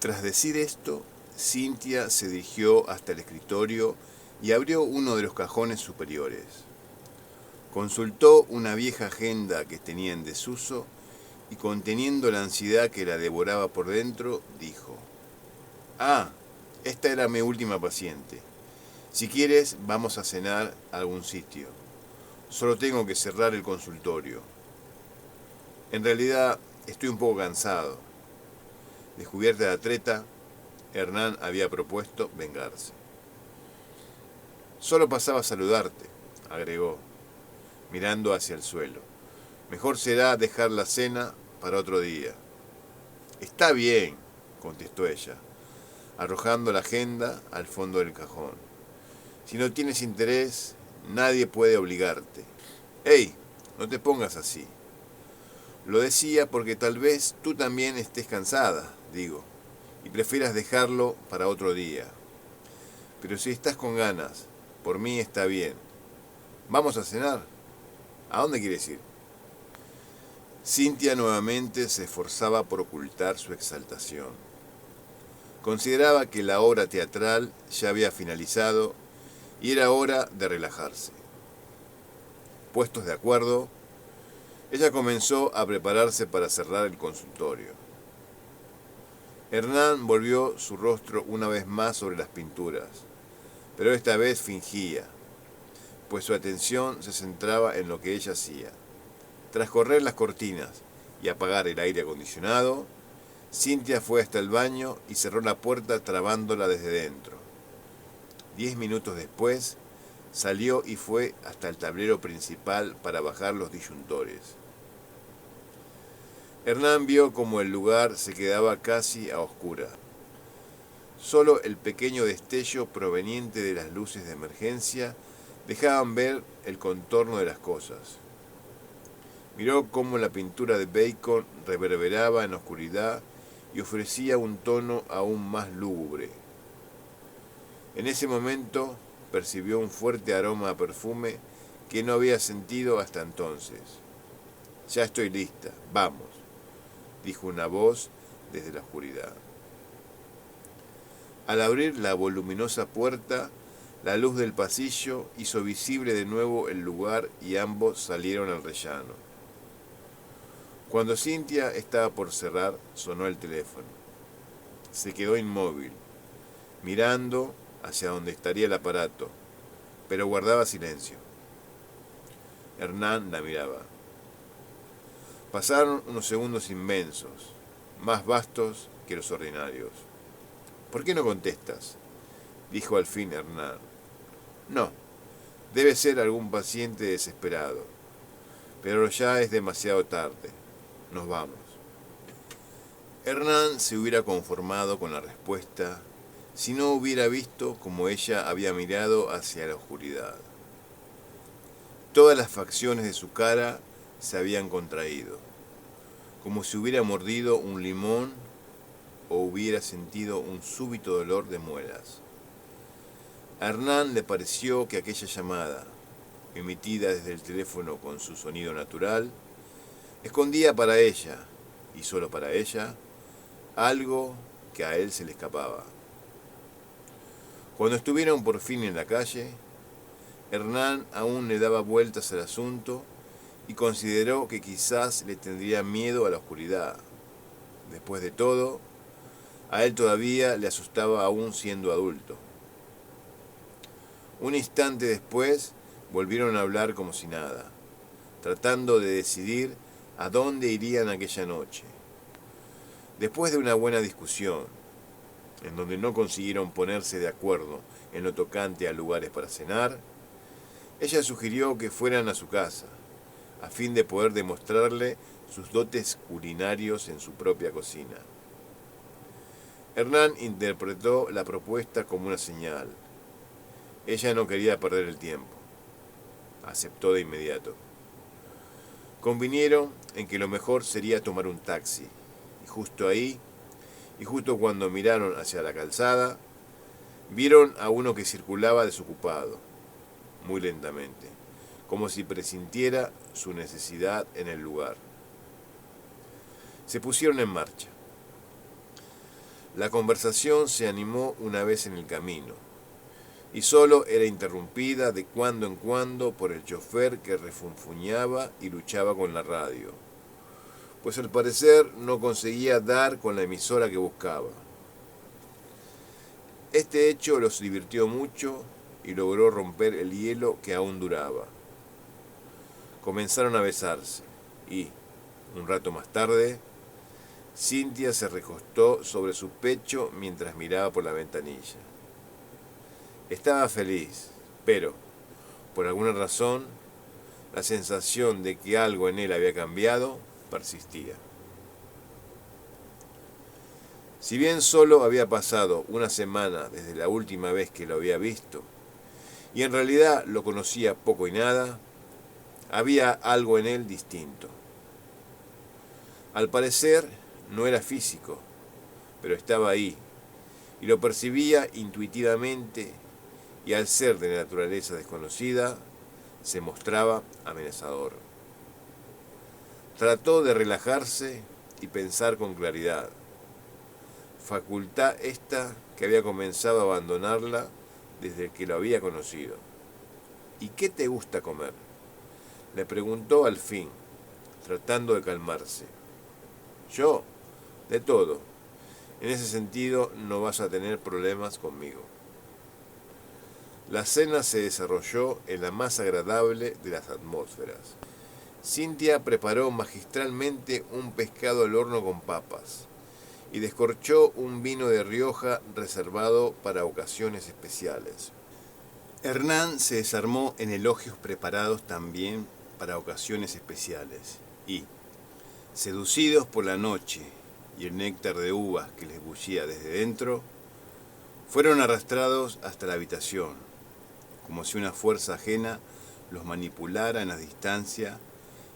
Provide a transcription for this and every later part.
Tras decir esto, Cynthia se dirigió hasta el escritorio y abrió uno de los cajones superiores. Consultó una vieja agenda que tenía en desuso y, conteniendo la ansiedad que la devoraba por dentro, dijo: «Ah, esta era mi última paciente. Si quieres, vamos a cenar a algún sitio. Solo tengo que cerrar el consultorio. En realidad, estoy un poco cansado». Descubierta la treta, Hernán había propuesto vengarse. «Solo pasaba a saludarte», agregó, mirando hacia el suelo. «Mejor será dejar la cena para otro día». «Está bien», contestó ella, arrojando la agenda al fondo del cajón. «Si no tienes interés, nadie puede obligarte». «Hey, no te pongas así». «Lo decía porque tal vez tú también estés cansada, digo, y prefieras dejarlo para otro día. Pero si estás con ganas, por mí está bien. ¿Vamos a cenar? ¿A dónde quieres ir?» Cynthia nuevamente se esforzaba por ocultar su exaltación. Consideraba que la obra teatral ya había finalizado y era hora de relajarse. Puestos de acuerdo, ella comenzó a prepararse para cerrar el consultorio. Hernán volvió su rostro una vez más sobre las pinturas, pero esta vez fingía, pues su atención se centraba en lo que ella hacía. Tras correr las cortinas y apagar el aire acondicionado, Cynthia fue hasta el baño y cerró la puerta trabándola desde dentro. 10 minutos después, salió y fue hasta el tablero principal para bajar los disyuntores. Hernán vio como el lugar se quedaba casi a oscuras. Solo el pequeño destello proveniente de las luces de emergencia dejaban ver el contorno de las cosas. Miró cómo la pintura de Bacon reverberaba en la oscuridad y ofrecía un tono aún más lúgubre. En ese momento percibió un fuerte aroma a perfume que no había sentido hasta entonces. «Ya estoy lista, vamos», dijo una voz desde la oscuridad. Al abrir la voluminosa puerta, la luz del pasillo hizo visible de nuevo el lugar y ambos salieron al rellano. Cuando Cynthia estaba por cerrar, sonó el teléfono. Se quedó inmóvil, mirando hacia donde estaría el aparato, pero guardaba silencio. Hernán la miraba. Pasaron unos segundos inmensos, más vastos que los ordinarios. «¿Por qué no contestas?», dijo al fin Hernán. «No, debe ser algún paciente desesperado. Pero ya es demasiado tarde. Nos vamos». Hernán se hubiera conformado con la respuesta si no hubiera visto cómo ella había mirado hacia la oscuridad. Todas las facciones de su cara se habían contraído, como si hubiera mordido un limón o hubiera sentido un súbito dolor de muelas. A Hernán le pareció que aquella llamada, emitida desde el teléfono con su sonido natural, escondía para ella, y solo para ella, algo que a él se le escapaba. Cuando estuvieron por fin en la calle, Hernán aún le daba vueltas al asunto y consideró que quizás le tendría miedo a la oscuridad. Después de todo, a él todavía le asustaba aún siendo adulto. Un instante después volvieron a hablar como si nada, tratando de decidir a dónde irían aquella noche. Después de una buena discusión, en donde no consiguieron ponerse de acuerdo en lo tocante a lugares para cenar, ella sugirió que fueran a su casa, a fin de poder demostrarle sus dotes culinarios en su propia cocina. Hernán interpretó la propuesta como una señal. Ella no quería perder el tiempo. Aceptó de inmediato. Convinieron en que lo mejor sería tomar un taxi, y justo ahí, y justo cuando miraron hacia la calzada, vieron a uno que circulaba desocupado, muy lentamente, como si presintiera su necesidad en el lugar. Se pusieron en marcha. La conversación se animó una vez en el camino, y solo era interrumpida de cuando en cuando por el chofer que refunfuñaba y luchaba con la radio, pues al parecer no conseguía dar con la emisora que buscaba. Este hecho los divirtió mucho y logró romper el hielo que aún duraba. Comenzaron a besarse y, un rato más tarde, Cynthia se recostó sobre su pecho mientras miraba por la ventanilla. Estaba feliz, pero, por alguna razón, la sensación de que algo en él había cambiado persistía. Si bien solo había pasado una semana desde la última vez que lo había visto, y en realidad lo conocía poco y nada, había algo en él distinto. Al parecer no era físico, pero estaba ahí, y lo percibía intuitivamente, y al ser de naturaleza desconocida, se mostraba amenazador. Trató de relajarse y pensar con claridad, facultad esta que había comenzado a abandonarla desde que lo había conocido. ¿Y qué te gusta comer?, le preguntó al fin, tratando de calmarse. Yo, de todo. En ese sentido no vas a tener problemas conmigo. La cena se desarrolló en la más agradable de las atmósferas. Cynthia preparó magistralmente un pescado al horno con papas y descorchó un vino de Rioja reservado para ocasiones especiales. Hernán se desarmó en elogios preparados también para ocasiones especiales y, seducidos por la noche y el néctar de uvas que les bullía desde dentro, fueron arrastrados hasta la habitación, como si una fuerza ajena los manipulara en la distancia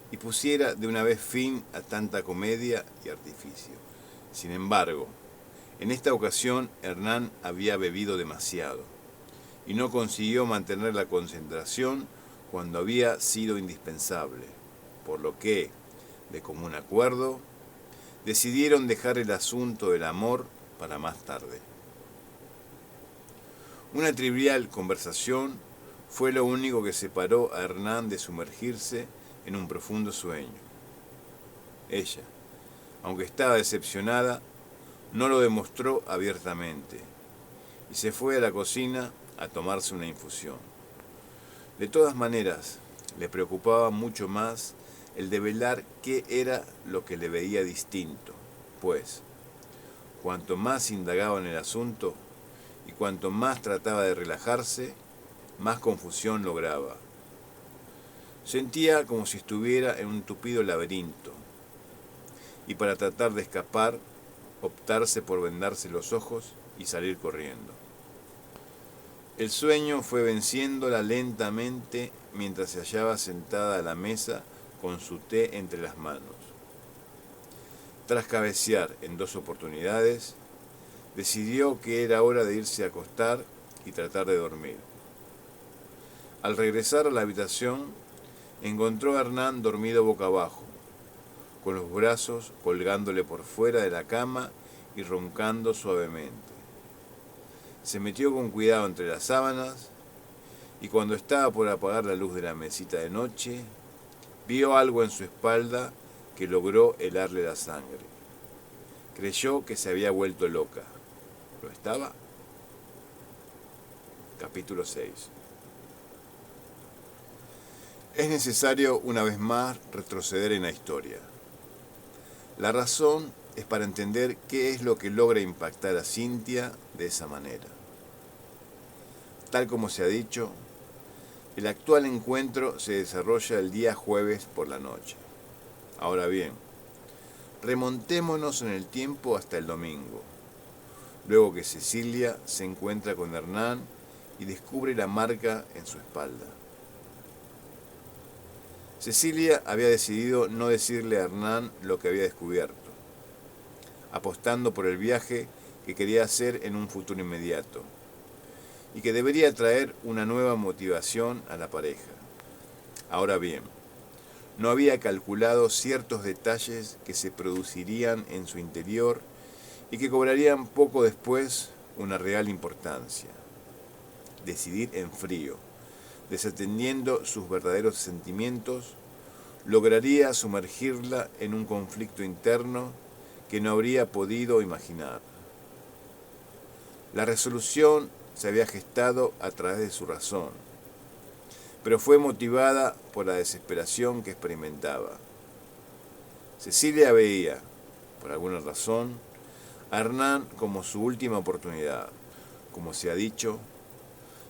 y pusiera de una vez fin a tanta comedia y artificio. Sin embargo, en esta ocasión Hernán había bebido demasiado y no consiguió mantener la concentración cuando había sido indispensable, por lo que, de común acuerdo, decidieron dejar el asunto del amor para más tarde. Una trivial conversación fue lo único que separó a Hernán de sumergirse en un profundo sueño. Ella, aunque estaba decepcionada, no lo demostró abiertamente y se fue a la cocina a tomarse una infusión. De todas maneras, le preocupaba mucho más el develar qué era lo que le veía distinto, pues, cuanto más indagaba en el asunto y cuanto más trataba de relajarse, más confusión lograba. Sentía como si estuviera en un tupido laberinto, y para tratar de escapar, optarse por vendarse los ojos y salir corriendo. El sueño fue venciéndola lentamente mientras se hallaba sentada a la mesa con su té entre las manos. Tras cabecear en 2 oportunidades, decidió que era hora de irse a acostar y tratar de dormir. Al regresar a la habitación, encontró a Hernán dormido boca abajo, con los brazos colgándole por fuera de la cama y roncando suavemente. Se metió con cuidado entre las sábanas y cuando estaba por apagar la luz de la mesita de noche, vio algo en su espalda que logró helarle la sangre. Creyó que se había vuelto loca. ¿Lo estaba? Capítulo 6. Es necesario, una vez más, retroceder en la historia. La razón es para entender qué es lo que logra impactar a Cynthia de esa manera. Tal como se ha dicho, el actual encuentro se desarrolla el día jueves por la noche. Ahora bien, remontémonos en el tiempo hasta el domingo, luego que Cecilia se encuentra con Hernán y descubre la marca en su espalda. Cecilia había decidido no decirle a Hernán lo que había descubierto, apostando por el viaje que quería hacer en un futuro inmediato, y que debería traer una nueva motivación a la pareja. Ahora bien, no había calculado ciertos detalles que se producirían en su interior y que cobrarían poco después una real importancia. Decidir en frío, desatendiendo sus verdaderos sentimientos, lograría sumergirla en un conflicto interno que no habría podido imaginar. La resolución se había gestado a través de su razón, pero fue motivada por la desesperación que experimentaba. Cecilia veía, por alguna razón, a Hernán como su última oportunidad. Como se ha dicho,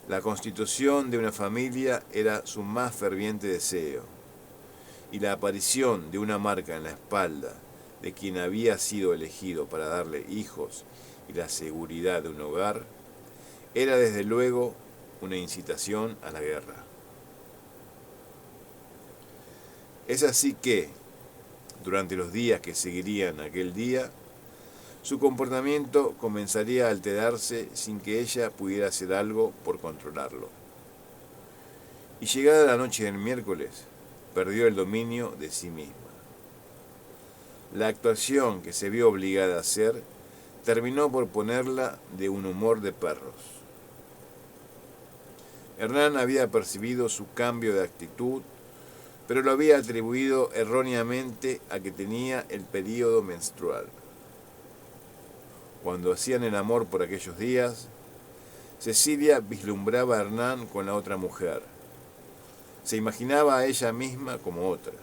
la constitución de una familia era su más ferviente deseo, y la aparición de una marca en la espalda de quien había sido elegido para darle hijos y la seguridad de un hogar, era desde luego una incitación a la guerra. Es así que, durante los días que seguirían aquel día, su comportamiento comenzaría a alterarse sin que ella pudiera hacer algo por controlarlo. Y llegada la noche del miércoles, perdió el dominio de sí misma. La actuación que se vio obligada a hacer terminó por ponerla de un humor de perros. Hernán había percibido su cambio de actitud, pero lo había atribuido erróneamente a que tenía el período menstrual. Cuando hacían el amor por aquellos días, Cecilia vislumbraba a Hernán con la otra mujer. Se imaginaba a ella misma como otra.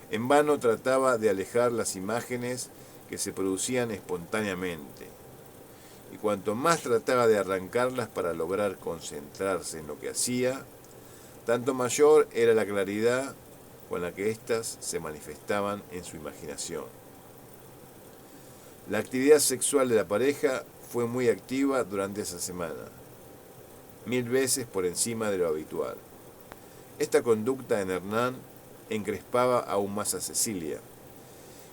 En vano trataba de alejar las imágenes que se producían espontáneamente, y cuanto más trataba de arrancarlas para lograr concentrarse en lo que hacía, tanto mayor era la claridad con la que éstas se manifestaban en su imaginación. La actividad sexual de la pareja fue muy activa durante esa semana, 1000 veces por encima de lo habitual. Esta conducta en Hernán encrespaba aún más a Cecilia,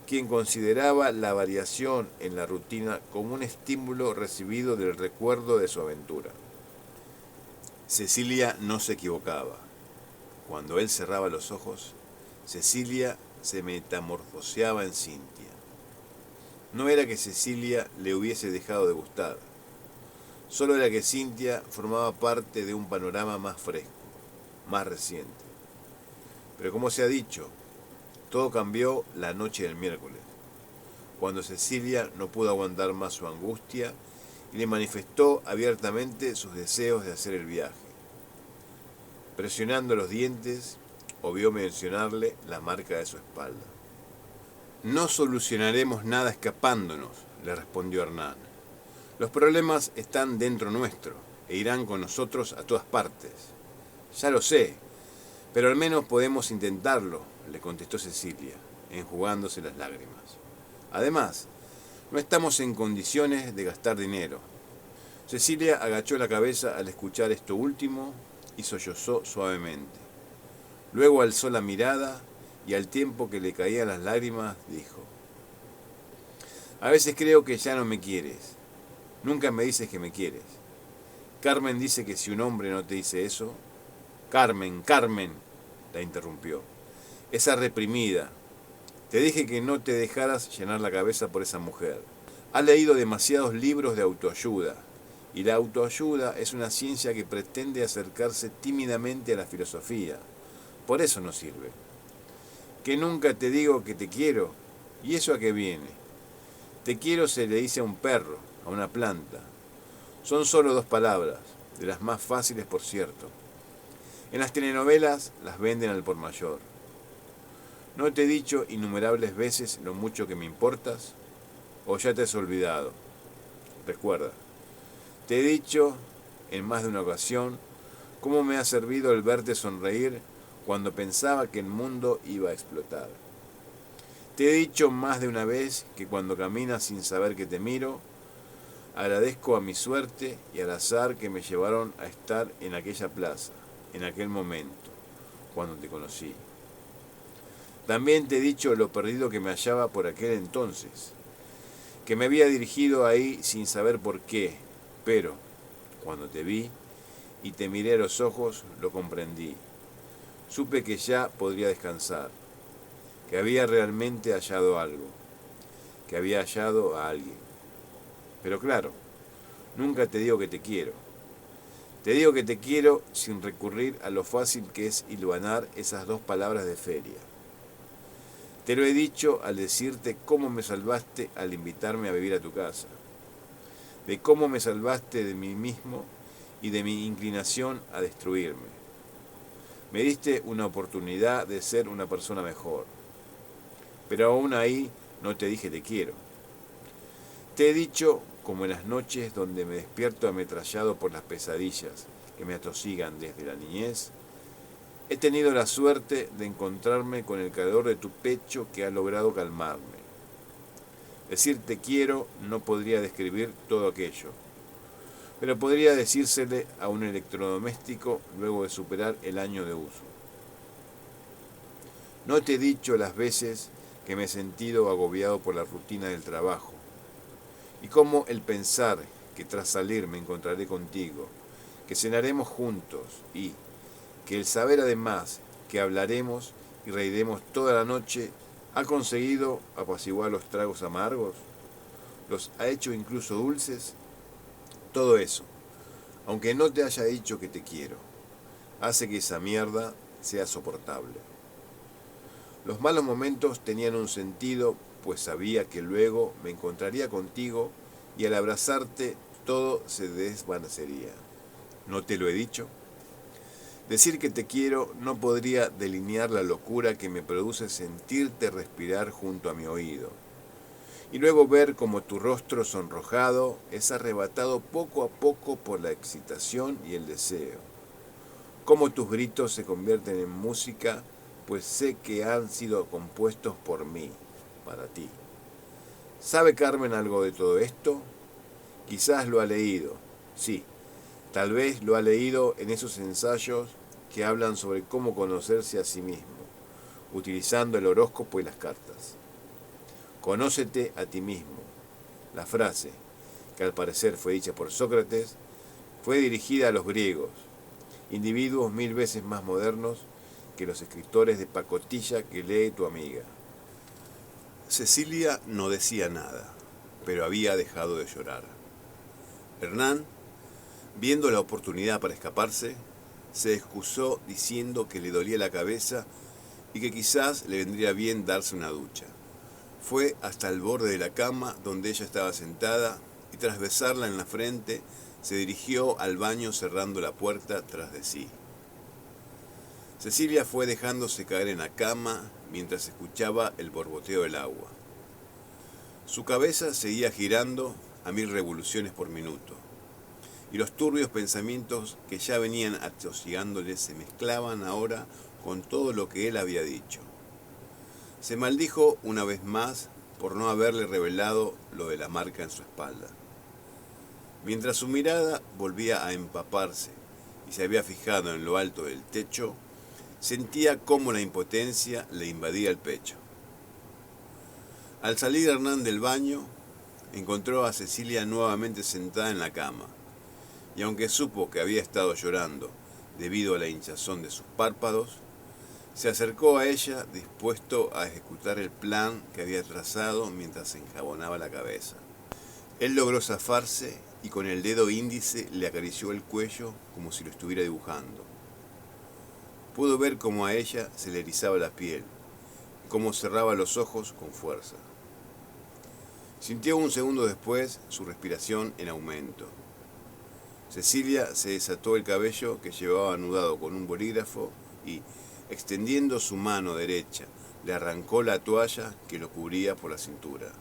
quien consideraba la variación en la rutina como un estímulo recibido del recuerdo de su aventura. Cecilia no se equivocaba. Cuando él cerraba los ojos, Cecilia se metamorfoseaba en Cintia. No era que Cecilia le hubiese dejado de gustar, solo era que Cintia formaba parte de un panorama más fresco, más reciente. Pero como se ha dicho, todo cambió la noche del miércoles, cuando Cecilia no pudo aguantar más su angustia y le manifestó abiertamente sus deseos de hacer el viaje. Presionando los dientes, obvió mencionarle la marca de su espalda. No solucionaremos nada escapándonos, le respondió Hernán. Los problemas están dentro nuestro e irán con nosotros a todas partes. Ya lo sé, pero al menos podemos intentarlo, le contestó Cecilia, enjugándose las lágrimas. Además, no estamos en condiciones de gastar dinero. Cecilia agachó la cabeza al escuchar esto último y sollozó suavemente. Luego alzó la mirada y al tiempo que le caían las lágrimas dijo: a veces creo que ya no me quieres. Nunca me dices que me quieres. Carmen dice que si un hombre no te dice eso... Carmen, la interrumpió. Esa reprimida. Te dije que no te dejaras llenar la cabeza por esa mujer. Ha leído demasiados libros de autoayuda, y la autoayuda es una ciencia que pretende acercarse tímidamente a la filosofía. Por eso no sirve. Que nunca te digo que te quiero, ¿y eso a qué viene? Te quiero se le dice a un perro, a una planta. Son solo 2 palabras, de las más fáciles por cierto. En las telenovelas las venden al por mayor. ¿No te he dicho innumerables veces lo mucho que me importas? ¿O ya te has olvidado? Recuerda, te he dicho en más de una ocasión cómo me ha servido el verte sonreír cuando pensaba que el mundo iba a explotar. Te he dicho más de una vez que cuando caminas sin saber que te miro, agradezco a mi suerte y al azar que me llevaron a estar en aquella plaza, en aquel momento, cuando te conocí. También te he dicho lo perdido que me hallaba por aquel entonces, que me había dirigido ahí sin saber por qué, pero cuando te vi y te miré a los ojos, lo comprendí. Supe que ya podría descansar, que había realmente hallado algo, que había hallado a alguien. Pero claro, nunca te digo que te quiero. Te digo que te quiero sin recurrir a lo fácil que es hilvanar esas dos palabras de feria. Te lo he dicho al decirte cómo me salvaste al invitarme a vivir a tu casa, de cómo me salvaste de mí mismo y de mi inclinación a destruirme. Me diste una oportunidad de ser una persona mejor, pero aún ahí no te dije te quiero. Te he dicho, como en las noches donde me despierto ametrallado por las pesadillas que me atosigan desde la niñez, he tenido la suerte de encontrarme con el calor de tu pecho que ha logrado calmarme. Decir te quiero no podría describir todo aquello, pero podría decírsele a un electrodoméstico luego de superar el año de uso. No te he dicho las veces que me he sentido agobiado por la rutina del trabajo, y cómo el pensar que tras salir me encontraré contigo, que cenaremos juntos y que el saber además que hablaremos y reiremos toda la noche ha conseguido apaciguar los tragos amargos, los ha hecho incluso dulces. Todo eso, aunque no te haya dicho que te quiero, hace que esa mierda sea soportable. Los malos momentos tenían un sentido, pues sabía que luego me encontraría contigo y al abrazarte todo se desvanecería. ¿No te lo he dicho? Decir que te quiero no podría delinear la locura que me produce sentirte respirar junto a mi oído. Y luego ver cómo tu rostro sonrojado es arrebatado poco a poco por la excitación y el deseo. Cómo tus gritos se convierten en música, pues sé que han sido compuestos por mí, para ti. ¿Sabe Carmen algo de todo esto? Quizás lo ha leído, sí. Tal vez lo ha leído en esos ensayos que hablan sobre cómo conocerse a sí mismo, utilizando el horóscopo y las cartas. Conócete a ti mismo. La frase, que al parecer fue dicha por Sócrates, fue dirigida a los griegos, individuos 1000 veces más modernos que los escritores de pacotilla que lee tu amiga. Cecilia no decía nada, pero había dejado de llorar. Hernán, viendo la oportunidad para escaparse, se excusó diciendo que le dolía la cabeza y que quizás le vendría bien darse una ducha. Fue hasta el borde de la cama donde ella estaba sentada y tras besarla en la frente, se dirigió al baño cerrando la puerta tras de sí. Cecilia fue dejándose caer en la cama mientras escuchaba el borboteo del agua. Su cabeza seguía girando a 1000 revoluciones por minuto, y los turbios pensamientos que ya venían atosigándole se mezclaban ahora con todo lo que él había dicho. Se maldijo una vez más por no haberle revelado lo de la marca en su espalda. Mientras su mirada volvía a empaparse y se había fijado en lo alto del techo, sentía cómo la impotencia le invadía el pecho. Al salir Hernán del baño, encontró a Cecilia nuevamente sentada en la cama, y aunque supo que había estado llorando debido a la hinchazón de sus párpados, se acercó a ella dispuesto a ejecutar el plan que había trazado mientras se enjabonaba la cabeza. Él logró zafarse y con el dedo índice le acarició el cuello como si lo estuviera dibujando. Pudo ver cómo a ella se le erizaba la piel y cómo cerraba los ojos con fuerza. Sintió un segundo después su respiración en aumento. Cecilia se desató el cabello que llevaba anudado con un bolígrafo y, extendiendo su mano derecha, le arrancó la toalla que lo cubría por la cintura.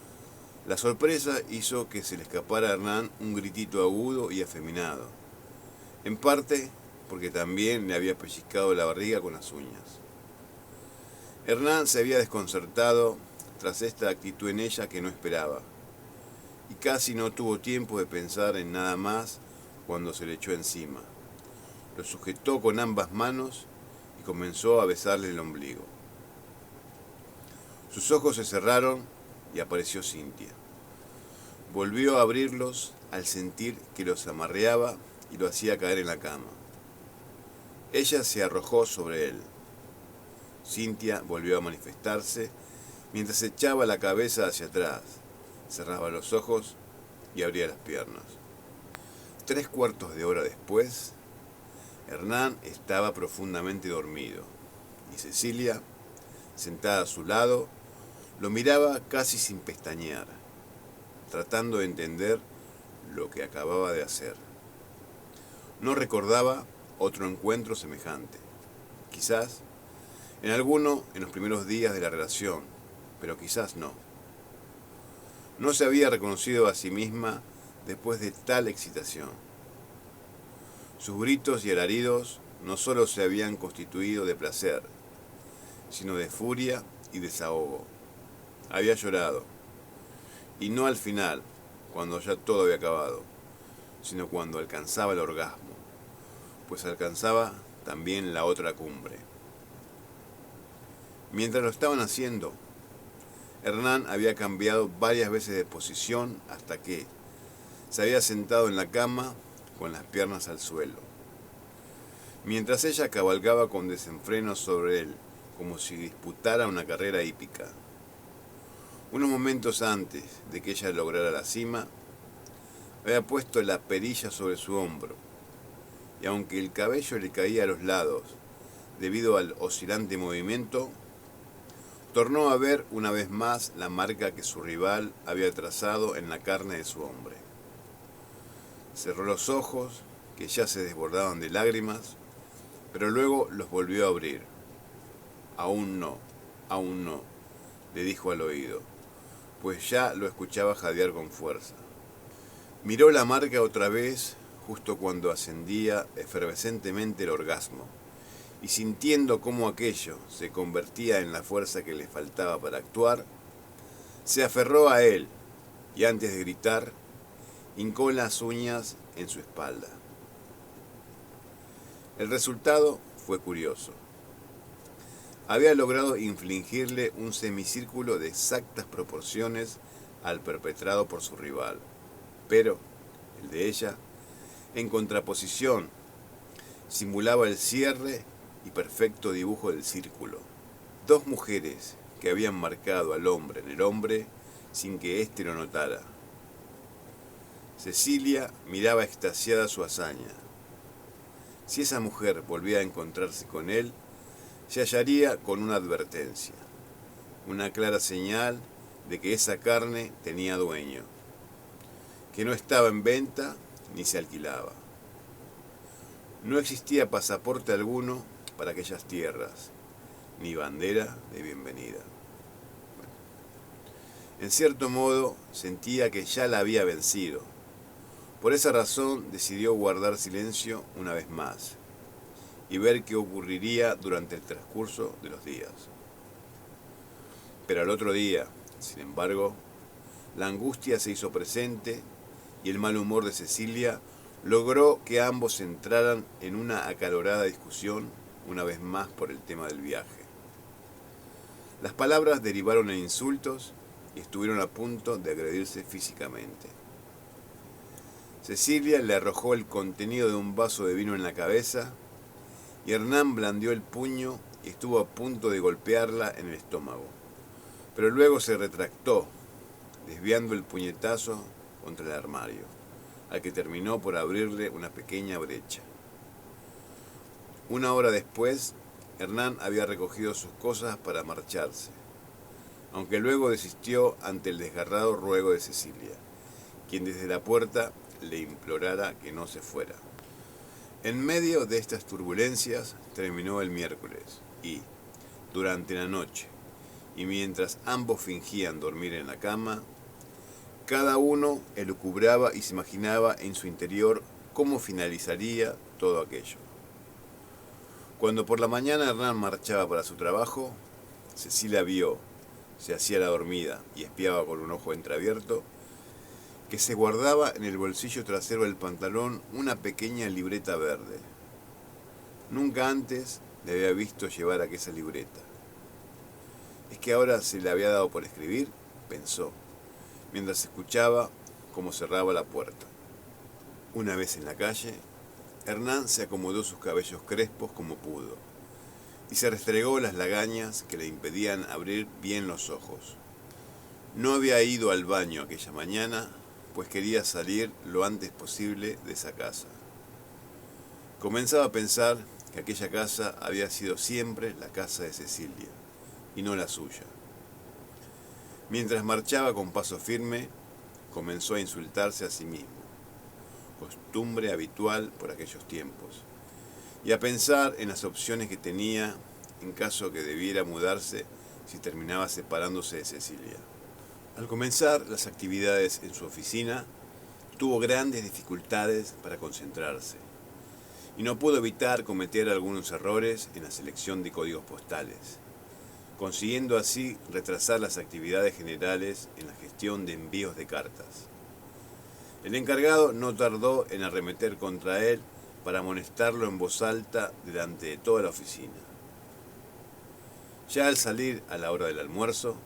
La sorpresa hizo que se le escapara a Hernán un gritito agudo y afeminado, en parte porque también le había pellizcado la barriga con las uñas. Hernán se había desconcertado tras esta actitud en ella que no esperaba, y casi no tuvo tiempo de pensar en nada más cuando se le echó encima. Lo sujetó con ambas manos y comenzó a besarle el ombligo. Sus ojos se cerraron y apareció Cintia. Volvió a abrirlos al sentir que los amarreaba y lo hacía caer en la cama. Ella se arrojó sobre él. Cintia volvió a manifestarse mientras echaba la cabeza hacia atrás, cerraba los ojos y abría las piernas. 3/4 de hora después, Hernán estaba profundamente dormido y Cecilia, sentada a su lado, lo miraba casi sin pestañear, tratando de entender lo que acababa de hacer. No recordaba otro encuentro semejante. Quizás en alguno en los primeros días de la relación, pero quizás no. No se había reconocido a sí misma después de tal excitación. Sus gritos y alaridos no solo se habían constituido de placer, sino de furia y desahogo. Había llorado, y no al final, cuando ya todo había acabado, sino cuando alcanzaba el orgasmo, pues alcanzaba también la otra cumbre. Mientras lo estaban haciendo, Hernán había cambiado varias veces de posición hasta que se había sentado en la cama con las piernas al suelo. Mientras ella cabalgaba con desenfreno sobre él, como si disputara una carrera hípica. Unos momentos antes de que ella lograra la cima, había puesto la perilla sobre su hombro, y aunque el cabello le caía a los lados debido al oscilante movimiento, tornó a ver una vez más la marca que su rival había trazado en la carne de su hombre. Cerró los ojos, que ya se desbordaban de lágrimas, pero luego los volvió a abrir. Aún no, le dijo al oído, pues ya lo escuchaba jadear con fuerza. Miró la marca otra vez, justo cuando ascendía efervescentemente el orgasmo, y sintiendo cómo aquello se convertía en la fuerza que le faltaba para actuar, se aferró a él y antes de gritar, hincó las uñas en su espalda. El resultado fue curioso. Había logrado infligirle un semicírculo de exactas proporciones al perpetrado por su rival, pero el de ella, en contraposición, simulaba el cierre y perfecto dibujo del círculo. Dos mujeres que habían marcado al hombre en el hombre sin que éste lo notara. Cecilia miraba extasiada su hazaña. Si esa mujer volvía a encontrarse con él, se hallaría con una advertencia, una clara señal de que esa carne tenía dueño, que no estaba en venta ni se alquilaba. No existía pasaporte alguno para aquellas tierras, ni bandera de bienvenida. En cierto modo, sentía que ya la había vencido. Por esa razón decidió guardar silencio una vez más y ver qué ocurriría durante el transcurso de los días. Pero al otro día, sin embargo, la angustia se hizo presente y el mal humor de Cecilia logró que ambos entraran en una acalorada discusión una vez más por el tema del viaje. Las palabras derivaron en insultos y estuvieron a punto de agredirse físicamente. Cecilia le arrojó el contenido de un vaso de vino en la cabeza y Hernán blandió el puño y estuvo a punto de golpearla en el estómago. Pero luego se retractó, desviando el puñetazo contra el armario, al que terminó por abrirle una pequeña brecha. Una hora después, Hernán había recogido sus cosas para marcharse, aunque luego desistió ante el desgarrado ruego de Cecilia, quien desde la puerta le implorara que no se fuera. En medio de estas turbulencias terminó el miércoles y, durante la noche, y mientras ambos fingían dormir en la cama, cada uno elucubraba y se imaginaba en su interior cómo finalizaría todo aquello. Cuando por la mañana Hernán marchaba para su trabajo, Cecilia vio, se hacía la dormida y espiaba con un ojo entreabierto, que se guardaba en el bolsillo trasero del pantalón una pequeña libreta verde. Nunca antes le había visto llevar aquella libreta. ¿Es que ahora se le había dado por escribir?, pensó, mientras escuchaba cómo cerraba la puerta. Una vez en la calle, Hernán se acomodó sus cabellos crespos como pudo y se restregó las lagañas que le impedían abrir bien los ojos. No había ido al baño aquella mañana, pues quería salir lo antes posible de esa casa. Comenzaba a pensar que aquella casa había sido siempre la casa de Cecilia, y no la suya. Mientras marchaba con paso firme, comenzó a insultarse a sí mismo, costumbre habitual por aquellos tiempos, y a pensar en las opciones que tenía en caso que debiera mudarse si terminaba separándose de Cecilia. Al comenzar las actividades en su oficina, tuvo grandes dificultades para concentrarse, y no pudo evitar cometer algunos errores en la selección de códigos postales, consiguiendo así retrasar las actividades generales en la gestión de envíos de cartas. El encargado no tardó en arremeter contra él para amonestarlo en voz alta delante de toda la oficina. Ya al salir a la hora del almuerzo,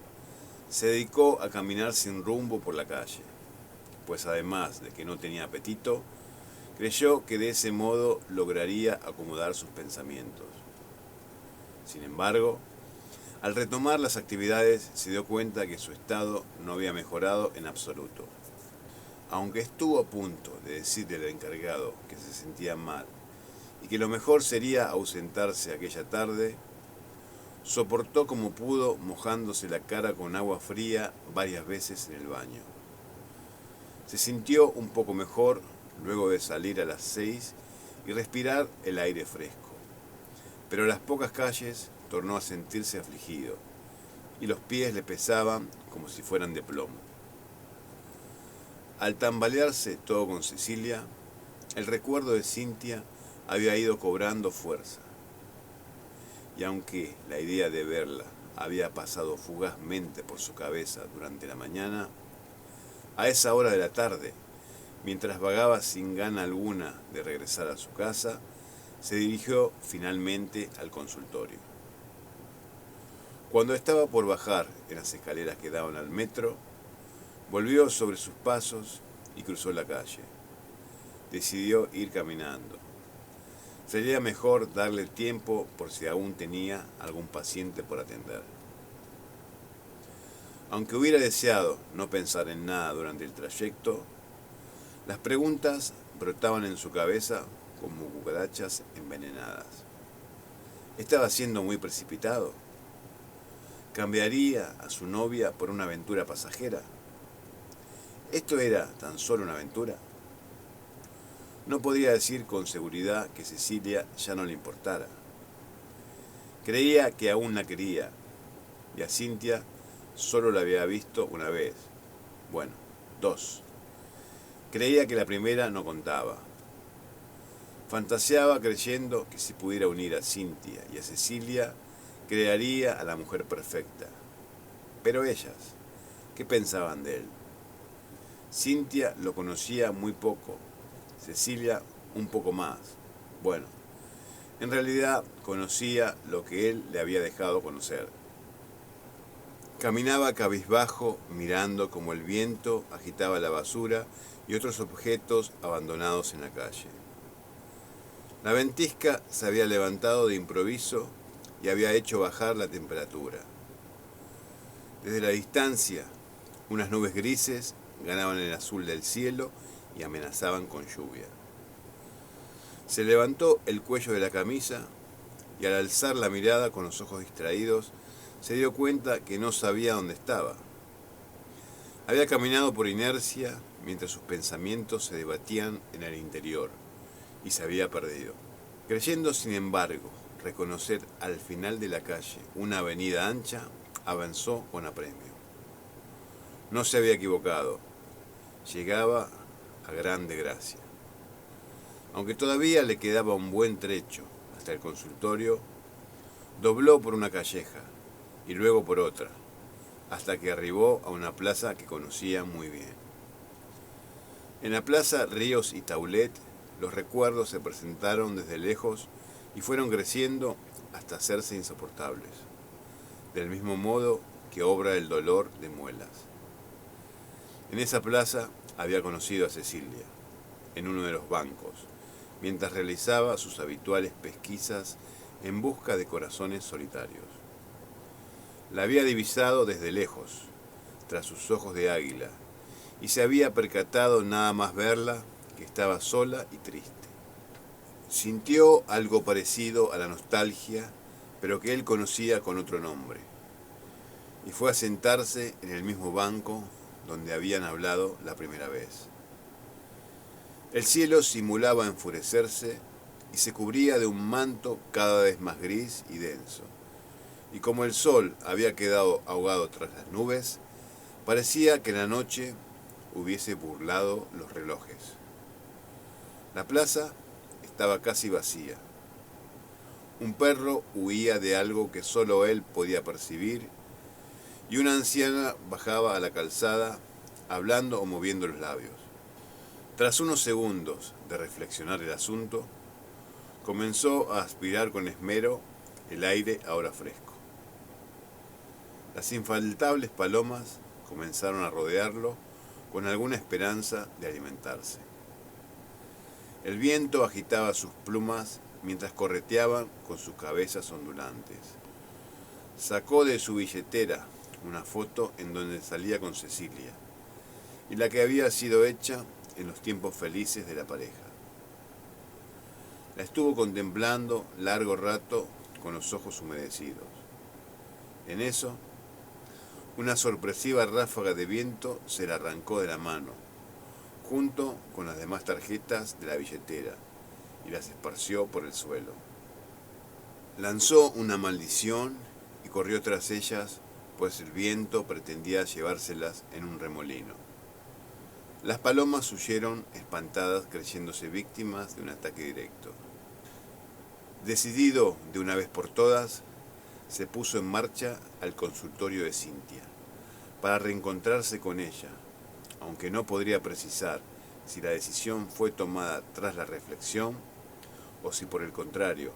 se dedicó a caminar sin rumbo por la calle, pues además de que no tenía apetito, creyó que de ese modo lograría acomodar sus pensamientos. Sin embargo, al retomar las actividades se dio cuenta que su estado no había mejorado en absoluto. Aunque estuvo a punto de decirle al encargado que se sentía mal y que lo mejor sería ausentarse aquella tarde, soportó como pudo mojándose la cara con agua fría varias veces en el baño. Se sintió un poco mejor luego de salir a las 6 y respirar el aire fresco, pero a las pocas calles tornó a sentirse afligido y los pies le pesaban como si fueran de plomo. Al tambalearse todo con Cecilia, el recuerdo de Cintia había ido cobrando fuerza. Y aunque la idea de verla había pasado fugazmente por su cabeza durante la mañana, a esa hora de la tarde, mientras vagaba sin gana alguna de regresar a su casa, se dirigió finalmente al consultorio. Cuando estaba por bajar en las escaleras que daban al metro, volvió sobre sus pasos y cruzó la calle. Decidió ir caminando. Sería mejor darle tiempo por si aún tenía algún paciente por atender. Aunque hubiera deseado no pensar en nada durante el trayecto, las preguntas brotaban en su cabeza como cucarachas envenenadas. ¿Estaba siendo muy precipitado? ¿Cambiaría a su novia por una aventura pasajera? ¿Esto era tan solo una aventura? No podía decir con seguridad que Cecilia ya no le importara. Creía que aún la quería, y a Cintia solo la había visto una vez. Bueno, 2. Creía que la primera no contaba. Fantaseaba creyendo que si pudiera unir a Cintia y a Cecilia, crearía a la mujer perfecta. Pero ellas, ¿qué pensaban de él? Cintia lo conocía muy poco, Cecilia un poco más. Bueno, en realidad conocía lo que él le había dejado conocer. Caminaba cabizbajo, mirando como el viento agitaba la basura y otros objetos abandonados en la calle. La ventisca se había levantado de improviso y había hecho bajar la temperatura. Desde la distancia, unas nubes grises ganaban el azul del cielo y amenazaban con lluvia. Se levantó el cuello de la camisa y al alzar la mirada con los ojos distraídos, se dio cuenta que no sabía dónde estaba. Había caminado por inercia mientras sus pensamientos se debatían en el interior y se había perdido. Creyendo, sin embargo, reconocer al final de la calle una avenida ancha, avanzó con apremio. No se había equivocado. Llegaba a Grande Gracia. Aunque todavía le quedaba un buen trecho hasta el consultorio, dobló por una calleja y luego por otra, hasta que arribó a una plaza que conocía muy bien. En la plaza Ríos y Taulet, los recuerdos se presentaron desde lejos y fueron creciendo hasta hacerse insoportables, del mismo modo que obra el dolor de muelas. En esa plaza había conocido a Cecilia, en uno de los bancos, mientras realizaba sus habituales pesquisas en busca de corazones solitarios. La había divisado desde lejos, tras sus ojos de águila, y se había percatado nada más verla que estaba sola y triste. Sintió algo parecido a la nostalgia, pero que él conocía con otro nombre, y fue a sentarse en el mismo banco donde habían hablado la primera vez. El cielo simulaba enfurecerse y se cubría de un manto cada vez más gris y denso, y como el sol había quedado ahogado tras las nubes, parecía que la noche hubiese burlado los relojes. La plaza estaba casi vacía. Un perro huía de algo que solo él podía percibir, y una anciana bajaba a la calzada, hablando o moviendo los labios. Tras unos segundos de reflexionar el asunto, comenzó a aspirar con esmero el aire ahora fresco. Las infaltables palomas comenzaron a rodearlo con alguna esperanza de alimentarse. El viento agitaba sus plumas mientras correteaban con sus cabezas ondulantes. Sacó de su billetera una foto en donde salía con Cecilia, y la que había sido hecha en los tiempos felices de la pareja. La estuvo contemplando largo rato con los ojos humedecidos. En eso, una sorpresiva ráfaga de viento se la arrancó de la mano, junto con las demás tarjetas de la billetera, y las esparció por el suelo. Lanzó una maldición y corrió tras ellas, pues el viento pretendía llevárselas en un remolino. Las palomas huyeron espantadas, creyéndose víctimas de un ataque directo. Decidido de una vez por todas, se puso en marcha al consultorio de Cintia, para reencontrarse con ella, aunque no podría precisar si la decisión fue tomada tras la reflexión o si por el contrario,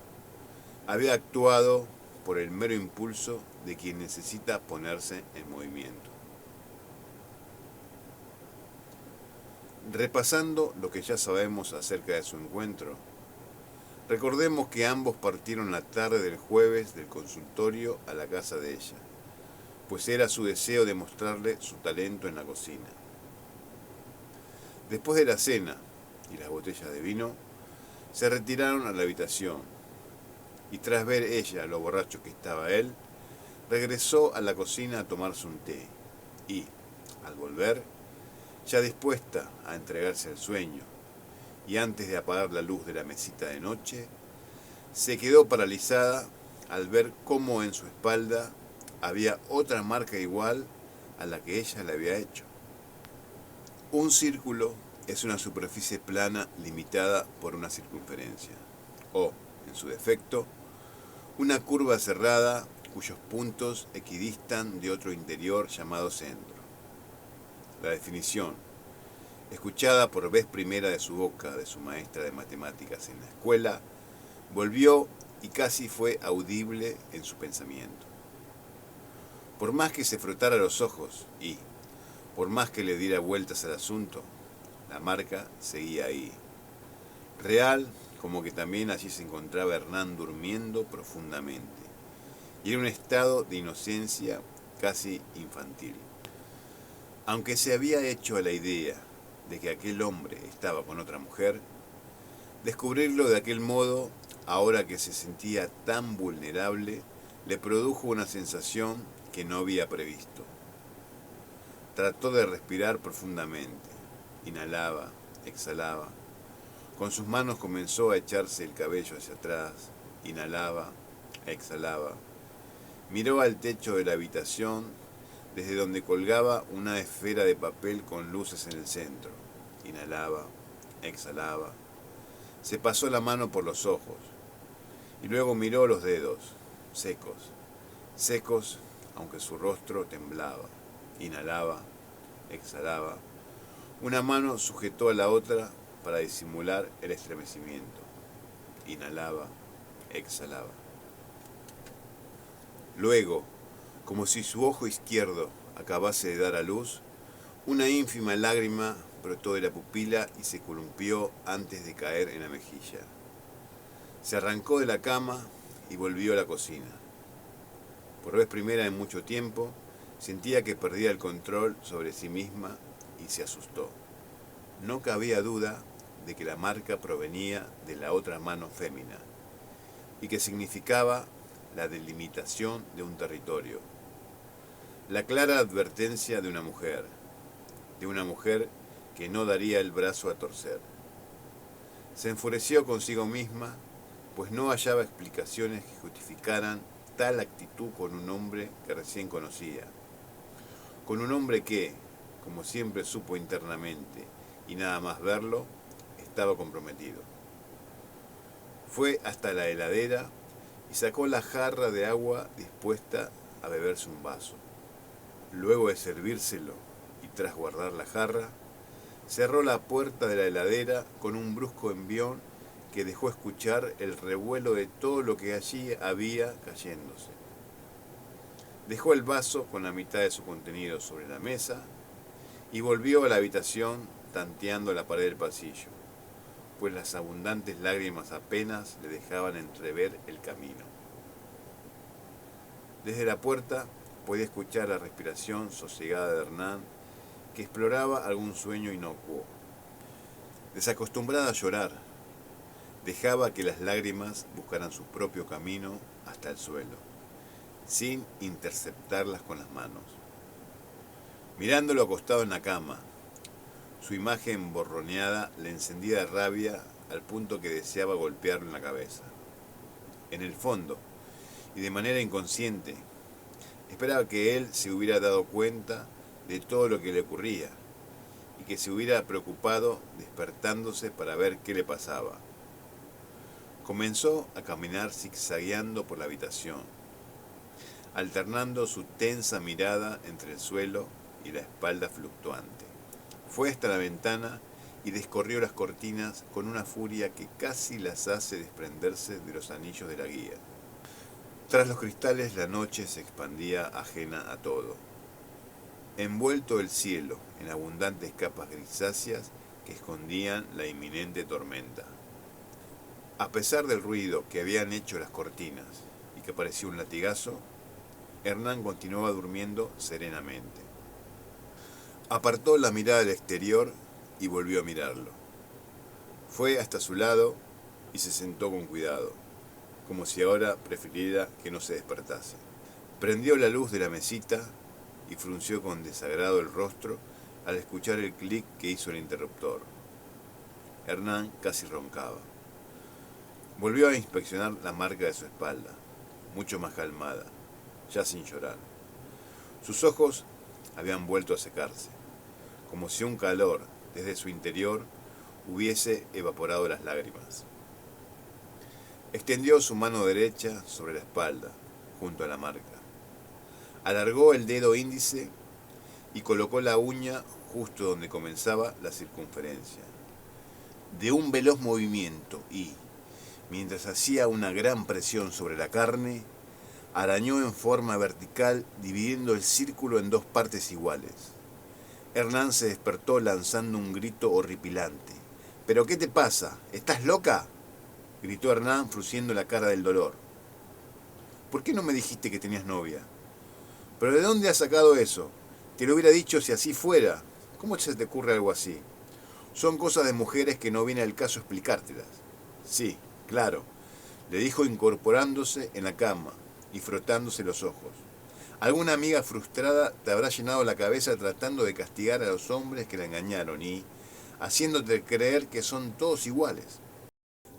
había actuado por el mero impulso de quien necesita ponerse en movimiento. Repasando lo que ya sabemos acerca de su encuentro, recordemos que ambos partieron la tarde del jueves del consultorio a la casa de ella, pues era su deseo de mostrarle su talento en la cocina. Después de la cena y las botellas de vino, se retiraron a la habitación, y tras ver ella lo borracho que estaba él, regresó a la cocina a tomarse un té, y, al volver, ya dispuesta a entregarse al sueño, y antes de apagar la luz de la mesita de noche, se quedó paralizada al ver cómo en su espalda había otra marca igual a la que ella le había hecho. Un círculo es una superficie plana limitada por una circunferencia, o, en su defecto, una curva cerrada cuyos puntos equidistan de otro interior llamado centro. La definición, escuchada por vez primera de su boca de su maestra de matemáticas en la escuela, volvió y casi fue audible en su pensamiento. Por más que se frotara los ojos y, por más que le diera vueltas al asunto, la marca seguía ahí, real, como que también allí se encontraba Hernán durmiendo profundamente, y en un estado de inocencia casi infantil. Aunque se había hecho a la idea de que aquel hombre estaba con otra mujer, descubrirlo de aquel modo, ahora que se sentía tan vulnerable, le produjo una sensación que no había previsto. Trató de respirar profundamente, inhalaba, exhalaba. Con sus manos comenzó a echarse el cabello hacia atrás, inhalaba, exhalaba. Miró al techo de la habitación, desde donde colgaba una esfera de papel con luces en el centro. Inhalaba, exhalaba. Se pasó la mano por los ojos y luego miró los dedos, secos, aunque su rostro temblaba. Inhalaba, exhalaba. Una mano sujetó a la otra para disimular el estremecimiento. Inhalaba, exhalaba. Luego, como si su ojo izquierdo acabase de dar a luz, una ínfima lágrima brotó de la pupila y se columpió antes de caer en la mejilla. Se arrancó de la cama y volvió a la cocina. Por vez primera en mucho tiempo, Sentía que perdía el control sobre sí misma y se asustó. No cabía duda de que la marca provenía de la otra mano fémina y que significaba la delimitación de un territorio. La clara advertencia de una mujer que no daría el brazo a torcer. Se enfureció consigo misma, pues no hallaba explicaciones que justificaran tal actitud con un hombre que recién conocía, con un hombre que, como siempre supo internamente y nada más verlo, estaba comprometido. Fue hasta la heladera y sacó la jarra de agua dispuesta a beberse un vaso. Luego de servírselo y tras guardar la jarra, cerró la puerta de la heladera con un brusco envión que dejó escuchar el revuelo de todo lo que allí había cayéndose. Dejó el vaso con la mitad de su contenido sobre la mesa y volvió a la habitación tanteando la pared del pasillo, pues las abundantes lágrimas apenas le dejaban entrever el camino. Desde la puerta podía escuchar la respiración sosegada de Hernán, que exploraba algún sueño inocuo. Desacostumbrada a llorar, dejaba que las lágrimas buscaran su propio camino hasta el suelo, sin interceptarlas con las manos. Mirándolo acostado en la cama, su imagen borroneada le encendía de rabia al punto que deseaba golpearlo en la cabeza. En el fondo, y de manera inconsciente, esperaba que él se hubiera dado cuenta de todo lo que le ocurría y que se hubiera preocupado despertándose para ver qué le pasaba. Comenzó a caminar zigzagueando por la habitación, alternando su tensa mirada entre el suelo y la espalda fluctuante. Fue hasta la ventana y descorrió las cortinas con una furia que casi las hace desprenderse de los anillos de la guía. Tras los cristales la noche se expandía ajena a todo, envuelto el cielo en abundantes capas grisáceas que escondían la inminente tormenta. A pesar del ruido que habían hecho las cortinas y que parecía un latigazo, Hernán continuaba durmiendo serenamente. Apartó la mirada del exterior y volvió a mirarlo. Fue hasta su lado y se sentó con cuidado, como si ahora prefiriera que no se despertase. Prendió la luz de la mesita y frunció con desagrado el rostro al escuchar el clic que hizo el interruptor. Hernán casi roncaba. Volvió a inspeccionar la marca de su espalda, mucho más calmada, ya sin llorar. Sus ojos habían vuelto a secarse, como si un calor desde su interior hubiese evaporado las lágrimas. Extendió su mano derecha sobre la espalda, junto a la marca. Alargó el dedo índice y colocó la uña justo donde comenzaba la circunferencia. De un veloz movimiento y, mientras hacía una gran presión sobre la carne, arañó en forma vertical, dividiendo el círculo en dos partes iguales. Hernán se despertó lanzando un grito horripilante. ¿Pero qué te pasa? ¿Estás loca?, gritó Hernán, frunciendo la cara del dolor. ¿Por qué no me dijiste que tenías novia? ¿Pero de dónde has sacado eso? Te lo hubiera dicho si así fuera. ¿Cómo se te ocurre algo así? Son cosas de mujeres que no viene al caso explicártelas. Sí, claro, le dijo incorporándose en la cama y frotándose los ojos. Alguna amiga frustrada te habrá llenado la cabeza tratando de castigar a los hombres que la engañaron y haciéndote creer que son todos iguales.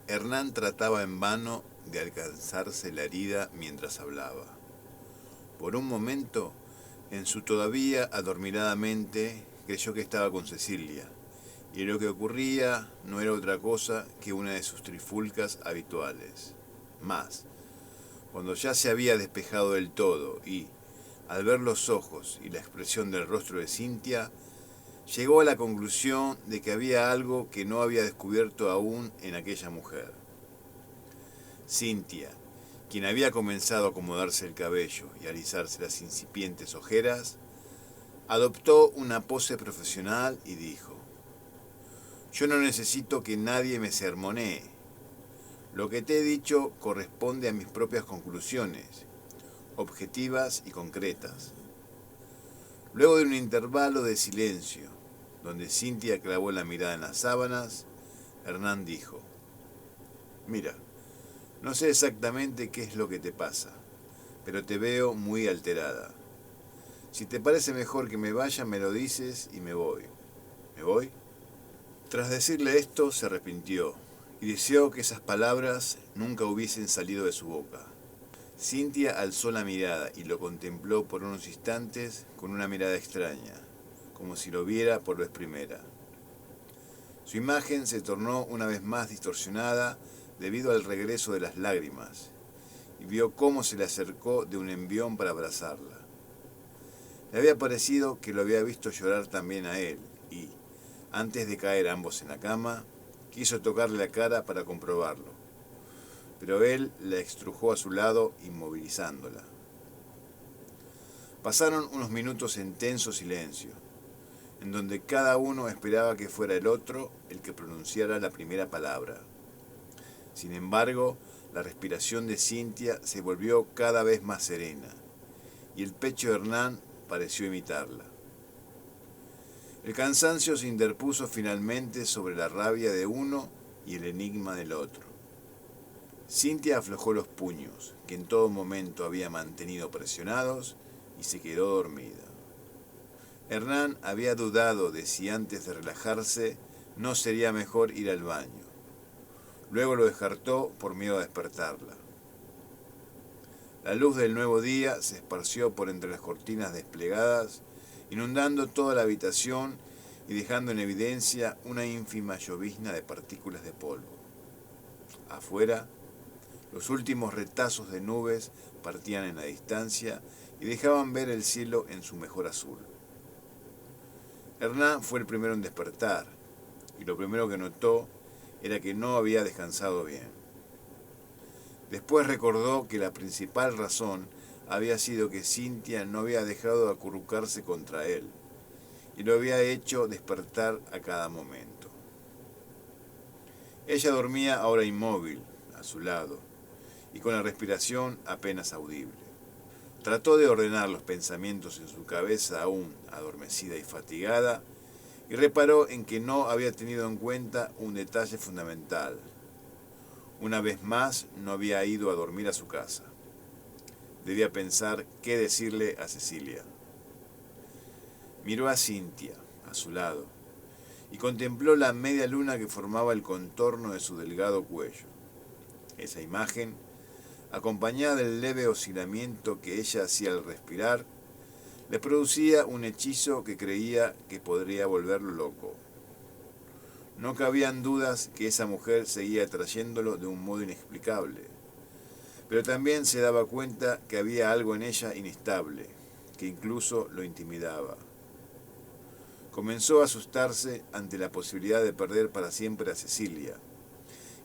Hernán trataba en vano de alcanzarse la herida mientras hablaba. Por un momento, en su todavía adormilada mente, creyó que estaba con Cecilia, y lo que ocurría no era otra cosa que una de sus trifulcas habituales. Más, cuando ya se había despejado del todo y, al ver los ojos y la expresión del rostro de Cintia, llegó a la conclusión de que había algo que no había descubierto aún en aquella mujer. Cintia, quien había comenzado a acomodarse el cabello y a alisarse las incipientes ojeras, adoptó una pose profesional y dijo: «Yo no necesito que nadie me sermonee. Lo que te he dicho corresponde a mis propias conclusiones, objetivas y concretas. Luego de un intervalo de silencio, donde Cintia clavó la mirada en las sábanas, Hernán dijo: «Mira, no sé exactamente qué es lo que te pasa, pero te veo muy alterada. Si te parece mejor que me vaya, me lo dices y me voy». «¿Me voy?». Tras decirle esto, se arrepintió y deseó que esas palabras nunca hubiesen salido de su boca. Cintia alzó la mirada y lo contempló por unos instantes con una mirada extraña, como si lo viera por vez primera. Su imagen se tornó una vez más distorsionada debido al regreso de las lágrimas, y vio cómo se le acercó de un envión para abrazarla. Le había parecido que lo había visto llorar también a él, y, antes de caer ambos en la cama, quiso tocarle la cara para comprobarlo, pero él la estrujó a su lado, inmovilizándola. Pasaron unos minutos en tenso silencio, en donde cada uno esperaba que fuera el otro el que pronunciara la primera palabra. Sin embargo, la respiración de Cintia se volvió cada vez más serena, y el pecho de Hernán pareció imitarla. El cansancio se interpuso finalmente sobre la rabia de uno y el enigma del otro. Cintia aflojó los puños, que en todo momento había mantenido presionados, y se quedó dormida. Hernán había dudado de si antes de relajarse no sería mejor ir al baño. Luego lo descartó por miedo a despertarla. La luz del nuevo día se esparció por entre las cortinas desplegadas, inundando toda la habitación y dejando en evidencia una ínfima llovizna de partículas de polvo. Afuera, los últimos retazos de nubes partían en la distancia y dejaban ver el cielo en su mejor azul. Hernán fue el primero en despertar, y lo primero que notó era que no había descansado bien. Después recordó que la principal razón había sido que Cintia no había dejado de acurrucarse contra él, y lo había hecho despertar a cada momento. Ella dormía ahora inmóvil, a su lado, y con la respiración apenas audible. Trató de ordenar los pensamientos en su cabeza aún adormecida y fatigada, y reparó en que no había tenido en cuenta un detalle fundamental. Una vez más no había ido a dormir a su casa. Debía pensar qué decirle a Cecilia. Miró a Cintia, a su lado, y contempló la media luna que formaba el contorno de su delgado cuello. Esa imagen, acompañada del leve oscilamiento que ella hacía al respirar, le producía un hechizo que creía que podría volverlo loco. No cabían dudas que esa mujer seguía atrayéndolo de un modo inexplicable, pero también se daba cuenta que había algo en ella inestable, que incluso lo intimidaba. Comenzó a asustarse ante la posibilidad de perder para siempre a Cecilia,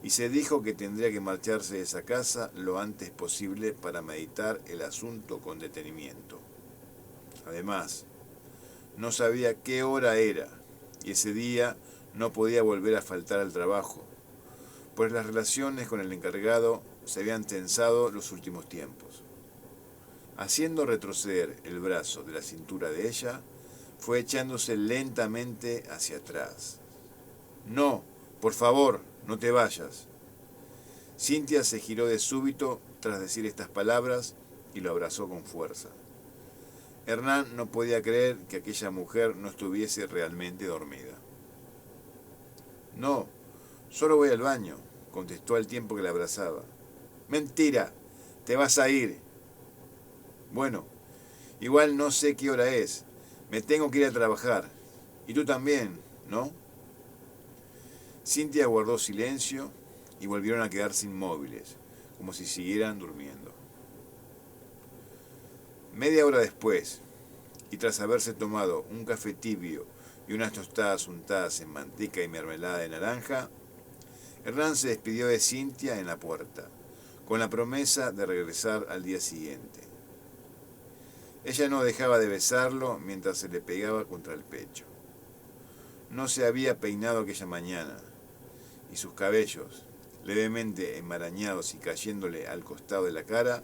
y se dijo que tendría que marcharse de esa casa lo antes posible para meditar el asunto con detenimiento. Además, no sabía qué hora era, y ese día no podía volver a faltar al trabajo, pues las relaciones con el encargado se habían tensado los últimos tiempos. Haciendo retroceder el brazo de la cintura de ella, fue echándose lentamente hacia atrás. «No, por favor, no te vayas». Cintia se giró de súbito tras decir estas palabras y lo abrazó con fuerza. Hernán no podía creer que aquella mujer no estuviese realmente dormida. «No, solo voy al baño», contestó al tiempo que la abrazaba. «Mentira, te vas a ir». «Bueno, igual no sé qué hora es. Me tengo que ir a trabajar. Y tú también, ¿no?». Cintia guardó silencio y volvieron a quedarse inmóviles, como si siguieran durmiendo. Media hora después, y tras haberse tomado un café tibio y unas tostadas untadas en manteca y mermelada de naranja, Hernán se despidió de Cintia en la puerta, con la promesa de regresar al día siguiente. Ella no dejaba de besarlo mientras se le pegaba contra el pecho. No se había peinado aquella mañana, y sus cabellos, levemente enmarañados y cayéndole al costado de la cara,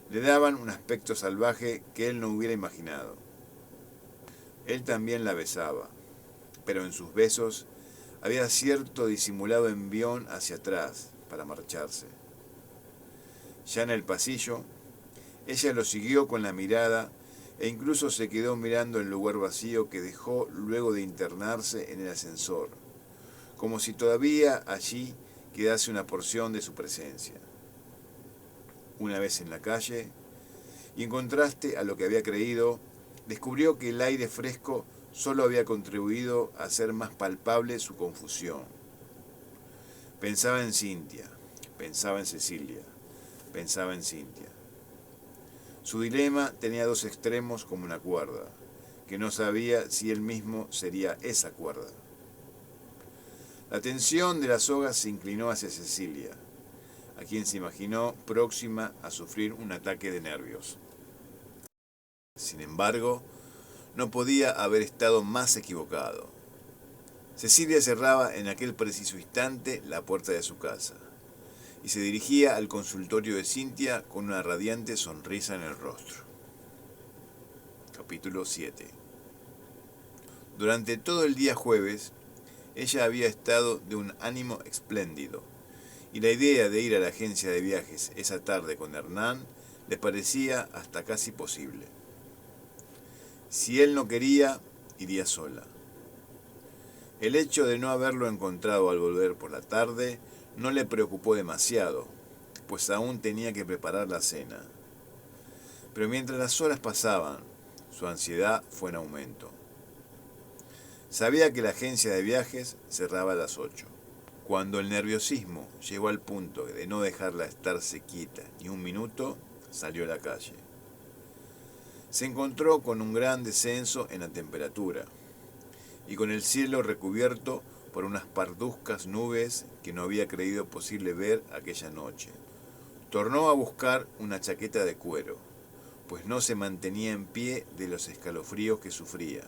le daban un aspecto salvaje que él no hubiera imaginado. Él también la besaba, pero en sus besos había cierto disimulado envión hacia atrás para marcharse. Ya en el pasillo, ella lo siguió con la mirada e incluso se quedó mirando el lugar vacío que dejó luego de internarse en el ascensor, como si todavía allí quedase una porción de su presencia. Una vez en la calle, y en contraste a lo que había creído, descubrió que el aire fresco solo había contribuido a hacer más palpable su confusión. Pensaba en Cynthia, pensaba en Cecilia, pensaba en Cynthia. Su dilema tenía dos extremos como una cuerda, que no sabía si él mismo sería esa cuerda. La tensión de la soga se inclinó hacia Cecilia, a quien se imaginó próxima a sufrir un ataque de nervios. Sin embargo, no podía haber estado más equivocado. Cecilia cerraba en aquel preciso instante la puerta de su casa y se dirigía al consultorio de Cynthia con una radiante sonrisa en el rostro. Capítulo 7. Durante todo el día jueves, ella había estado de un ánimo espléndido, y la idea de ir a la agencia de viajes esa tarde con Hernán le parecía hasta casi posible. Si él no quería, iría sola. El hecho de no haberlo encontrado al volver por la tarde no le preocupó demasiado, pues aún tenía que preparar la cena. Pero mientras las horas pasaban, su ansiedad fue en aumento. Sabía que la agencia de viajes cerraba a las 8. Cuando el nerviosismo llegó al punto de no dejarla estarse quieta ni un minuto, salió a la calle. Se encontró con un gran descenso en la temperatura y con el cielo recubierto por unas parduzcas nubes que no había creído posible ver aquella noche. Tornó a buscar una chaqueta de cuero, pues no se mantenía en pie de los escalofríos que sufría.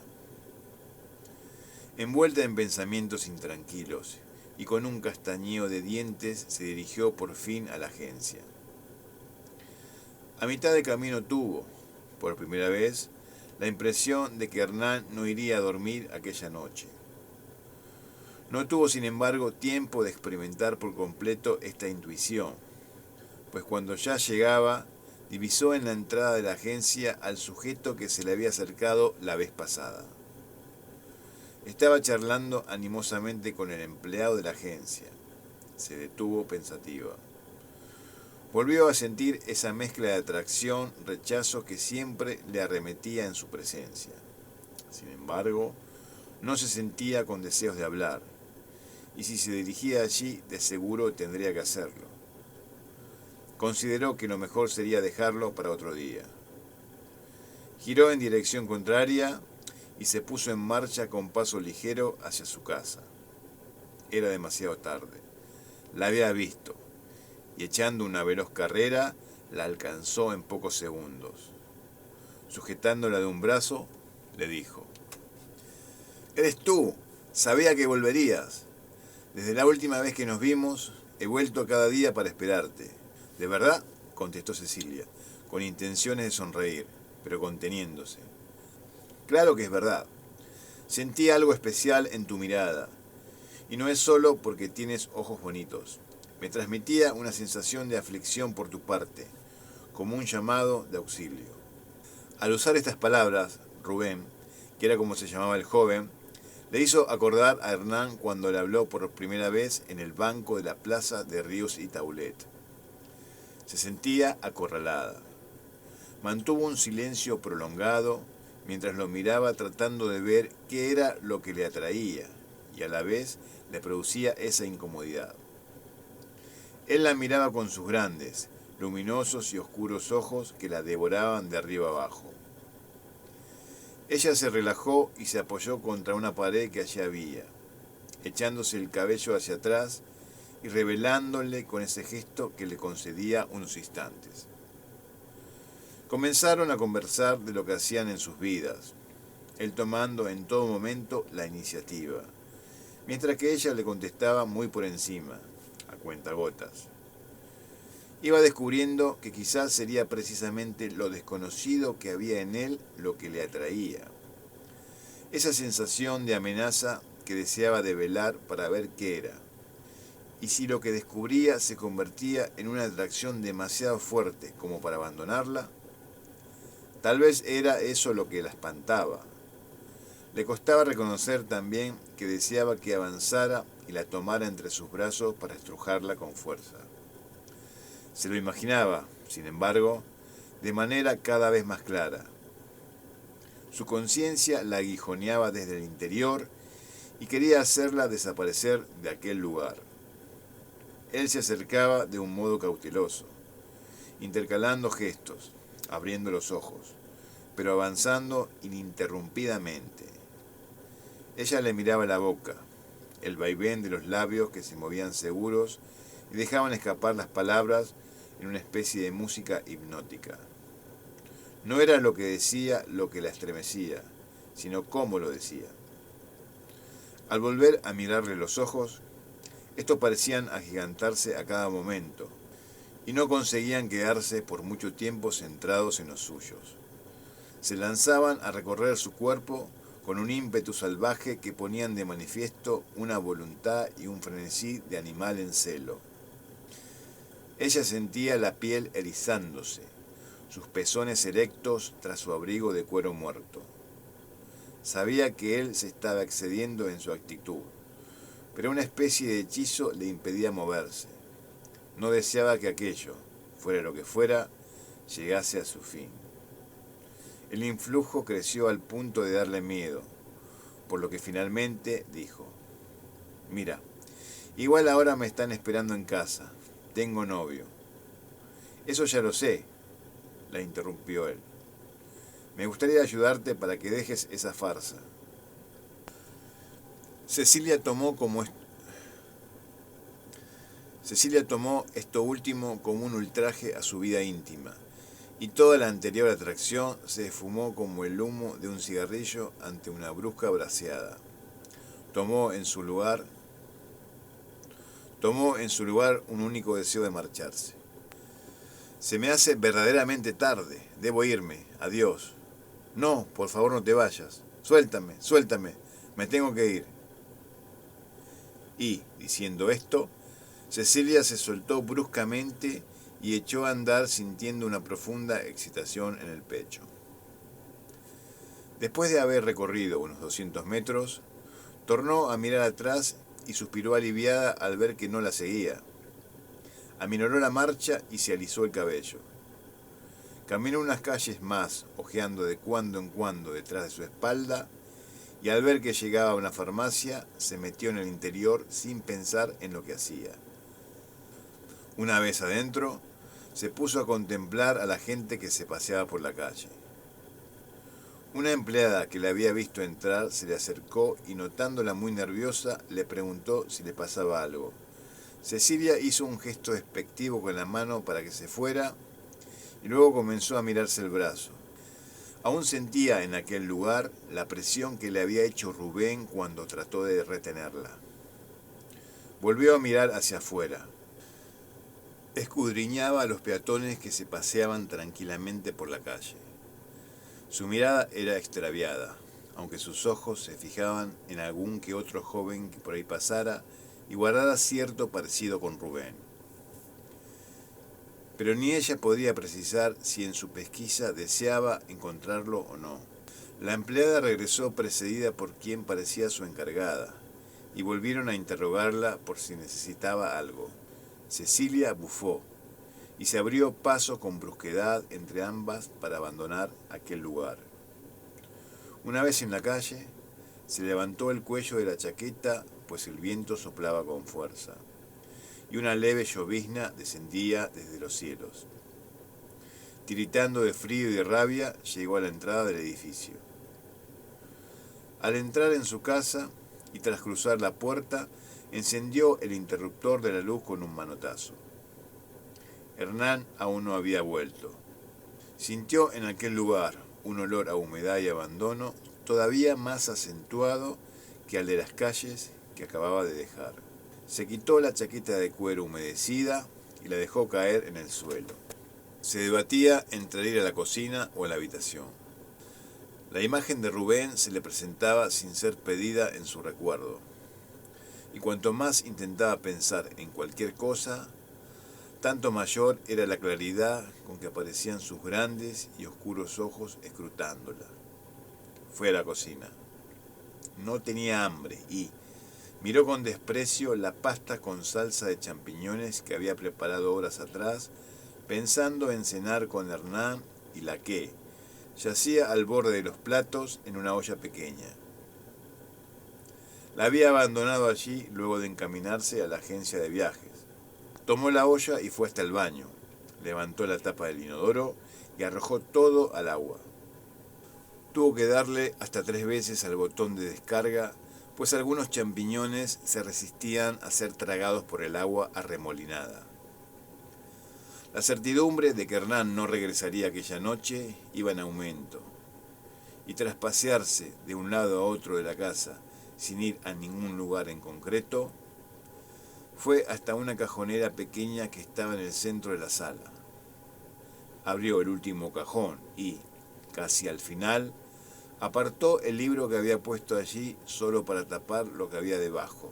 Envuelta en pensamientos intranquilos y con un castañeo de dientes, se dirigió por fin a la agencia. A mitad de camino tuvo, por primera vez, la impresión de que Hernán no iría a dormir aquella noche. No tuvo, sin embargo, tiempo de experimentar por completo esta intuición, pues cuando ya llegaba, divisó en la entrada de la agencia al sujeto que se le había acercado la vez pasada. Estaba charlando animosamente con el empleado de la agencia. Se detuvo pensativa. Volvió a sentir esa mezcla de atracción, rechazo que siempre le arremetía en su presencia. Sin embargo, no se sentía con deseos de hablar, y si se dirigía allí, de seguro tendría que hacerlo. Consideró que lo mejor sería dejarlo para otro día. Giró en dirección contraria y se puso en marcha con paso ligero hacia su casa. Era demasiado tarde. La había visto, y echando una veloz carrera, la alcanzó en pocos segundos. Sujetándola de un brazo, le dijo: «Eres tú, sabía que volverías. Desde la última vez que nos vimos, he vuelto cada día para esperarte». «¿De verdad?», contestó Cecilia, con intenciones de sonreír, pero conteniéndose. «Claro que es verdad. Sentí algo especial en tu mirada, y no es solo porque tienes ojos bonitos. Me transmitía una sensación de aflicción por tu parte, como un llamado de auxilio». Al usar estas palabras, Rubén, que era como se llamaba el joven, le hizo acordar a Hernán cuando le habló por primera vez en el banco de la plaza de Ríos y Taulet. Se sentía acorralada. Mantuvo un silencio prolongado mientras lo miraba, tratando de ver qué era lo que le atraía y a la vez le producía esa incomodidad. Él la miraba con sus grandes, luminosos y oscuros ojos que la devoraban de arriba abajo. Ella se relajó y se apoyó contra una pared que allí había, echándose el cabello hacia atrás y revelándole con ese gesto que le concedía unos instantes. Comenzaron a conversar de lo que hacían en sus vidas, él tomando en todo momento la iniciativa, mientras que ella le contestaba muy por encima, a cuentagotas. Iba descubriendo que quizás sería precisamente lo desconocido que había en él lo que le atraía. Esa sensación de amenaza que deseaba develar para ver qué era. Y si lo que descubría se convertía en una atracción demasiado fuerte como para abandonarla, tal vez era eso lo que la espantaba. Le costaba reconocer también que deseaba que avanzara y la tomara entre sus brazos para estrujarla con fuerza. Se lo imaginaba, sin embargo, de manera cada vez más clara. Su conciencia la aguijoneaba desde el interior y quería hacerla desaparecer de aquel lugar. Él se acercaba de un modo cauteloso, intercalando gestos, abriendo los ojos, pero avanzando ininterrumpidamente. Ella le miraba la boca, el vaivén de los labios que se movían seguros y dejaban escapar las palabras en una especie de música hipnótica. No era lo que decía lo que la estremecía, sino cómo lo decía. Al volver a mirarle los ojos, estos parecían agigantarse a cada momento, y no conseguían quedarse por mucho tiempo centrados en los suyos. Se lanzaban a recorrer su cuerpo con un ímpetu salvaje que ponían de manifiesto una voluntad y un frenesí de animal en celo. Ella sentía la piel erizándose, sus pezones erectos tras su abrigo de cuero muerto. Sabía que él se estaba excediendo en su actitud, pero una especie de hechizo le impedía moverse. No deseaba que aquello, fuera lo que fuera, llegase a su fin. El influjo creció al punto de darle miedo, por lo que finalmente dijo: «Mira, igual ahora me están esperando en casa. Tengo novio». «Eso ya lo sé», la interrumpió él. «Me gustaría ayudarte para que dejes esa farsa». Cecilia tomó esto último como un ultraje a su vida íntima, y toda la anterior atracción se esfumó como el humo de un cigarrillo ante una brusca braseada. Tomó en su lugar un único deseo de marcharse. «Se me hace verdaderamente tarde. Debo irme. Adiós». «No, por favor, no te vayas. Suéltame, suéltame. Me tengo que ir». Y, diciendo esto, Cecilia se soltó bruscamente y echó a andar sintiendo una profunda excitación en el pecho. Después de haber recorrido unos 200 metros, tornó a mirar atrás y suspiró aliviada al ver que no la seguía. Aminoró la marcha y se alisó el cabello. Caminó unas calles más, ojeando de cuando en cuando detrás de su espalda, y al ver que llegaba a una farmacia, se metió en el interior sin pensar en lo que hacía. Una vez adentro, se puso a contemplar a la gente que se paseaba por la calle. Una empleada que la había visto entrar se le acercó y, notándola muy nerviosa, le preguntó si le pasaba algo. Cecilia hizo un gesto despectivo con la mano para que se fuera y luego comenzó a mirarse el brazo. Aún sentía en aquel lugar la presión que le había hecho Rubén cuando trató de retenerla. Volvió a mirar hacia afuera. Escudriñaba a los peatones que se paseaban tranquilamente por la calle. Su mirada era extraviada, aunque sus ojos se fijaban en algún que otro joven que por ahí pasara y guardara cierto parecido con Rubén. Pero ni ella podía precisar si en su pesquisa deseaba encontrarlo o no. La empleada regresó precedida por quien parecía su encargada, y volvieron a interrogarla por si necesitaba algo. Cecilia bufó, y se abrió paso con brusquedad entre ambas para abandonar aquel lugar. Una vez en la calle, se levantó el cuello de la chaqueta, pues el viento soplaba con fuerza, y una leve llovizna descendía desde los cielos. Tiritando de frío y de rabia, llegó a la entrada del edificio. Al entrar en su casa y tras cruzar la puerta, encendió el interruptor de la luz con un manotazo. Hernán aún no había vuelto. Sintió en aquel lugar un olor a humedad y abandono todavía más acentuado que al de las calles que acababa de dejar. Se quitó la chaqueta de cuero humedecida y la dejó caer en el suelo. Se debatía entre ir a la cocina o a la habitación. La imagen de Rubén se le presentaba sin ser pedida en su recuerdo, y cuanto más intentaba pensar en cualquier cosa, tanto mayor era la claridad con que aparecían sus grandes y oscuros ojos escrutándola. Fue a la cocina. No tenía hambre y miró con desprecio la pasta con salsa de champiñones que había preparado horas atrás, pensando en cenar con Hernán y la que yacía al borde de los platos en una olla pequeña. La había abandonado allí luego de encaminarse a la agencia de viajes. Tomó la olla y fue hasta el baño. Levantó la tapa del inodoro y arrojó todo al agua. Tuvo que darle hasta 3 veces al botón de descarga, pues algunos champiñones se resistían a ser tragados por el agua arremolinada. La certidumbre de que Hernán no regresaría aquella noche iba en aumento, y tras pasearse de un lado a otro de la casa sin ir a ningún lugar en concreto, fue hasta una cajonera pequeña que estaba en el centro de la sala. Abrió el último cajón y, casi al final, apartó el libro que había puesto allí solo para tapar lo que había debajo.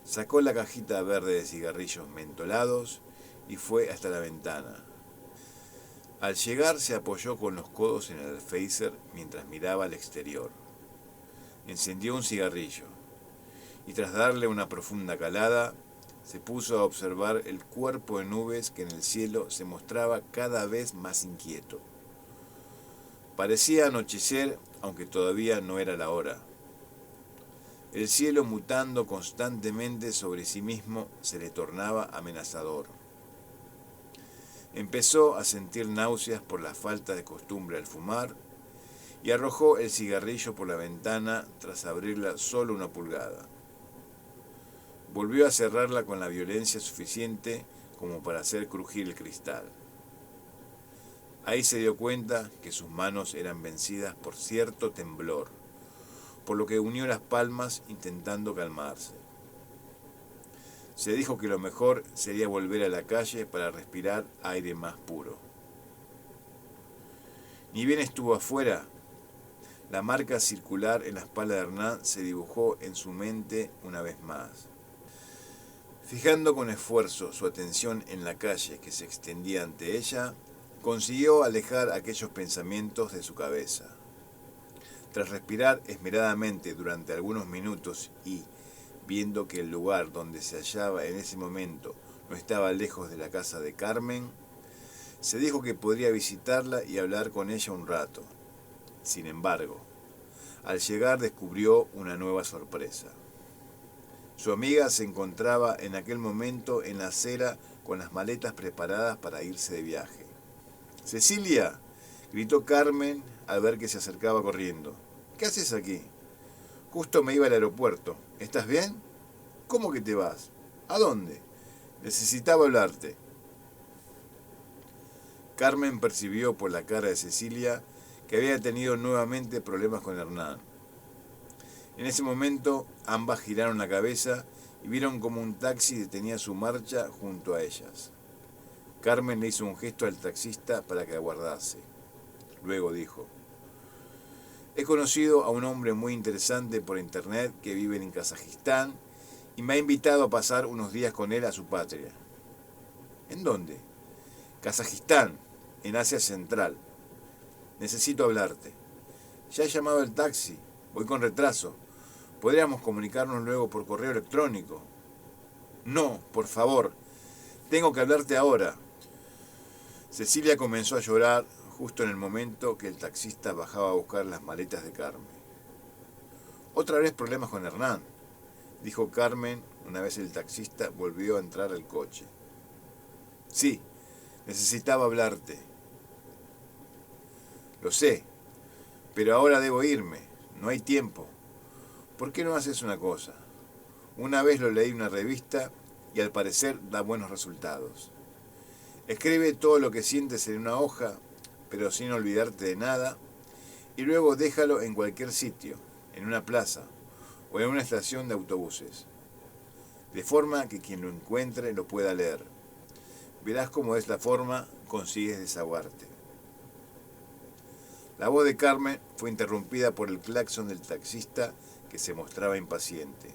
Sacó la cajita verde de cigarrillos mentolados y fue hasta la ventana. Al llegar se apoyó con los codos en el alféizar mientras miraba al exterior. Encendió un cigarrillo y tras darle una profunda calada, se puso a observar el cuerpo de nubes que en el cielo se mostraba cada vez más inquieto. Parecía anochecer, aunque todavía no era la hora. El cielo, mutando constantemente sobre sí mismo, se le tornaba amenazador. Empezó a sentir náuseas por la falta de costumbre al fumar y arrojó el cigarrillo por la ventana tras abrirla solo 1 pulgada. Volvió a cerrarla con la violencia suficiente como para hacer crujir el cristal. Ahí se dio cuenta que sus manos eran vencidas por cierto temblor, por lo que unió las palmas intentando calmarse. Se dijo que lo mejor sería volver a la calle para respirar aire más puro. Ni bien estuvo afuera, la marca circular en la espalda de Hernán se dibujó en su mente una vez más. Fijando con esfuerzo su atención en la calle que se extendía ante ella, consiguió alejar aquellos pensamientos de su cabeza. Tras respirar esmeradamente durante algunos minutos y, viendo que el lugar donde se hallaba en ese momento no estaba lejos de la casa de Carmen, se dijo que podría visitarla y hablar con ella un rato. Sin embargo, al llegar descubrió una nueva sorpresa. Su amiga se encontraba en aquel momento en la acera con las maletas preparadas para irse de viaje. ¡Cecilia!, gritó Carmen al ver que se acercaba corriendo. ¿Qué haces aquí? Justo me iba al aeropuerto. ¿Estás bien? ¿Cómo que te vas? ¿A dónde? Necesitaba hablarte. Carmen percibió por la cara de Cecilia que había tenido nuevamente problemas con Hernán. En ese momento ambas giraron la cabeza y vieron como un taxi detenía su marcha junto a ellas. Carmen le hizo un gesto al taxista para que aguardase. Luego dijo: he conocido a un hombre muy interesante por internet que vive en Kazajistán y me ha invitado a pasar unos días con él a su patria. ¿En dónde? Kazajistán, en Asia Central. Necesito hablarte. Ya he llamado el taxi, voy con retraso. Podríamos comunicarnos luego por correo electrónico. No, por favor, tengo que hablarte ahora. Cecilia comenzó a llorar justo en el momento que el taxista bajaba a buscar las maletas de Carmen. Otra vez problemas con Hernán, dijo Carmen una vez el taxista volvió a entrar al coche. Sí, necesitaba hablarte. Lo sé, pero ahora debo irme, no hay tiempo. ¿Por qué no haces una cosa? Una vez lo leí en una revista y al parecer da buenos resultados. Escribe todo lo que sientes en una hoja, pero sin olvidarte de nada, y luego déjalo en cualquier sitio, en una plaza o en una estación de autobuses, de forma que quien lo encuentre lo pueda leer. Verás cómo de esta forma consigues desahogarte. La voz de Carmen fue interrumpida por el claxon del taxista que se mostraba impaciente.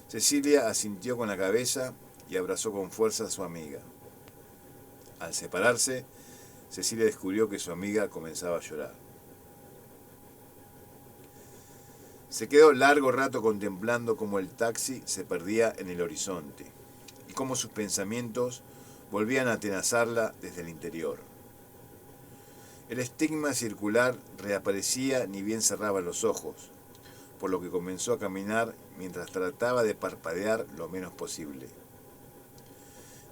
Cecilia asintió con la cabeza y abrazó con fuerza a su amiga. Al separarse, Cecilia descubrió que su amiga comenzaba a llorar. Se quedó largo rato contemplando cómo el taxi se perdía en el horizonte y cómo sus pensamientos volvían a atenazarla desde el interior. El estigma circular reaparecía ni bien cerraba los ojos, por lo que comenzó a caminar mientras trataba de parpadear lo menos posible.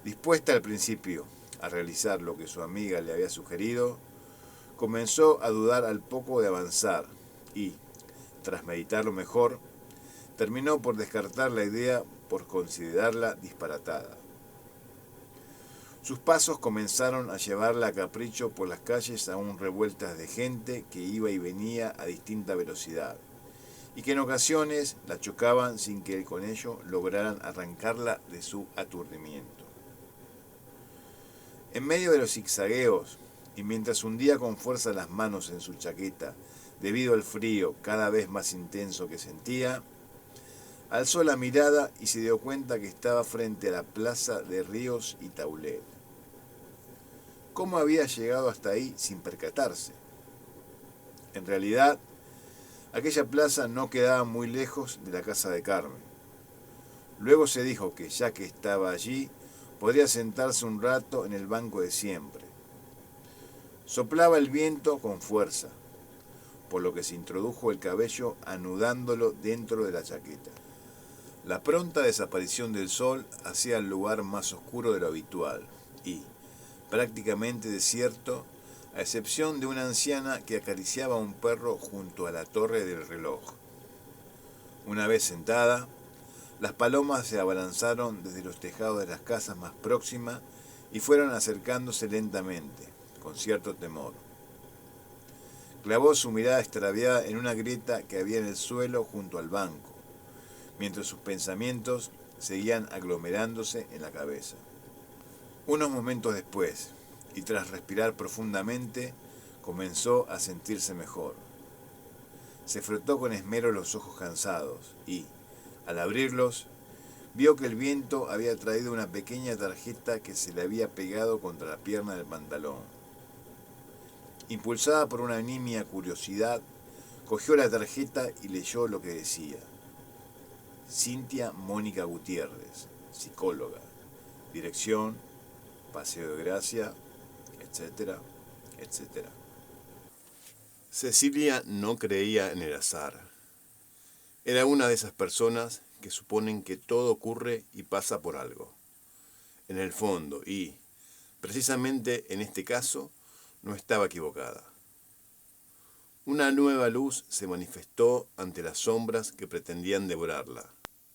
Dispuesta al principio a realizar lo que su amiga le había sugerido, comenzó a dudar al poco de avanzar y, tras meditarlo mejor, terminó por descartar la idea por considerarla disparatada. Sus pasos comenzaron a llevarla a capricho por las calles aún revueltas de gente que iba y venía a distinta velocidad, y que en ocasiones la chocaban sin que con ello lograran arrancarla de su aturdimiento. En medio de los zigzagueos, y mientras hundía con fuerza las manos en su chaqueta debido al frío cada vez más intenso que sentía, alzó la mirada y se dio cuenta que estaba frente a la plaza de Ríos y Taulet. ¿Cómo había llegado hasta ahí sin percatarse? En realidad, aquella plaza no quedaba muy lejos de la casa de Carmen. Luego se dijo que ya que estaba allí, podría sentarse un rato en el banco de siempre. Soplaba el viento con fuerza, por lo que se introdujo el cabello anudándolo dentro de la chaqueta. La pronta desaparición del sol hacía el lugar más oscuro de lo habitual y, prácticamente desierto, a excepción de una anciana que acariciaba a un perro junto a la torre del reloj. Una vez sentada, las palomas se abalanzaron desde los tejados de las casas más próximas y fueron acercándose lentamente, con cierto temor. Clavó su mirada extraviada en una grieta que había en el suelo junto al banco, mientras sus pensamientos seguían aglomerándose en la cabeza. Unos momentos después, y tras respirar profundamente, comenzó a sentirse mejor. Se frotó con esmero los ojos cansados y, al abrirlos, vio que el viento había traído una pequeña tarjeta que se le había pegado contra la pierna del pantalón. Impulsada por una nimia curiosidad, cogió la tarjeta y leyó lo que decía: Cintia Mónica Gutiérrez, psicóloga, dirección, Paseo de Gracia, etcétera, etcétera. Cecilia no creía en el azar. Era una de esas personas que suponen que todo ocurre y pasa por algo. En el fondo, y precisamente en este caso, no estaba equivocada. Una nueva luz se manifestó ante las sombras que pretendían devorarla.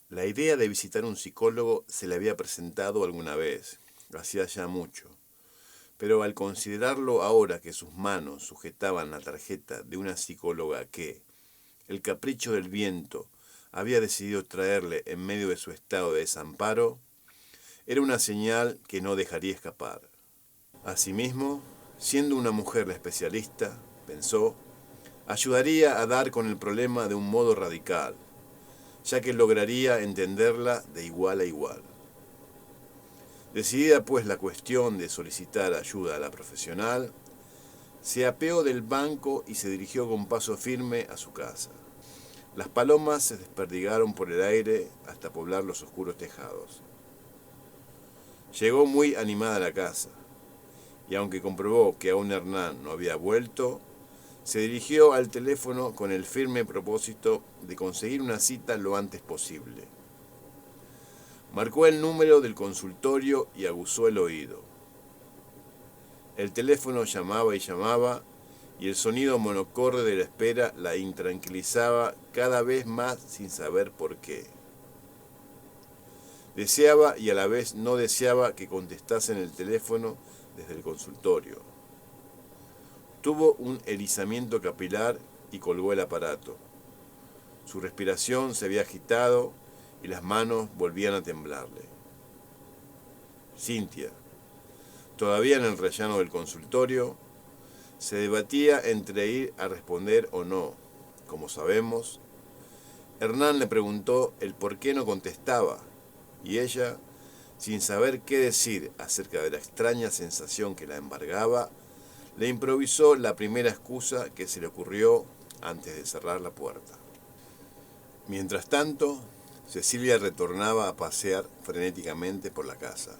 La idea de visitar un psicólogo se le había presentado alguna vez, hacía ya mucho, pero al considerarlo ahora que sus manos sujetaban la tarjeta de una psicóloga que, el capricho del viento, había decidido traerle en medio de su estado de desamparo, era una señal que no dejaría escapar. Asimismo, siendo una mujer la especialista, pensó, ayudaría a dar con el problema de un modo radical, ya que lograría entenderla de igual a igual. Decidida pues la cuestión de solicitar ayuda a la profesional, se apeó del banco y se dirigió con paso firme a su casa. Las palomas se desperdigaron por el aire hasta poblar los oscuros tejados. Llegó muy animada a la casa, y aunque comprobó que aún Hernán no había vuelto, se dirigió al teléfono con el firme propósito de conseguir una cita lo antes posible. Marcó el número del consultorio y aguzó el oído. El teléfono llamaba y llamaba, y el sonido monocorde de la espera la intranquilizaba cada vez más sin saber por qué. Deseaba y a la vez no deseaba que contestasen el teléfono desde el consultorio. Tuvo un erizamiento capilar y colgó el aparato. Su respiración se había agitado y las manos volvían a temblarle. Cintia, todavía en el rellano del consultorio, Se debatía entre ir a responder o no. Como sabemos, Hernán le preguntó el por qué no contestaba, y ella, sin saber qué decir acerca de la extraña sensación que la embargaba, le improvisó la primera excusa que se le ocurrió antes de cerrar la puerta. Mientras tanto, Cecilia retornaba a pasear frenéticamente por la casa.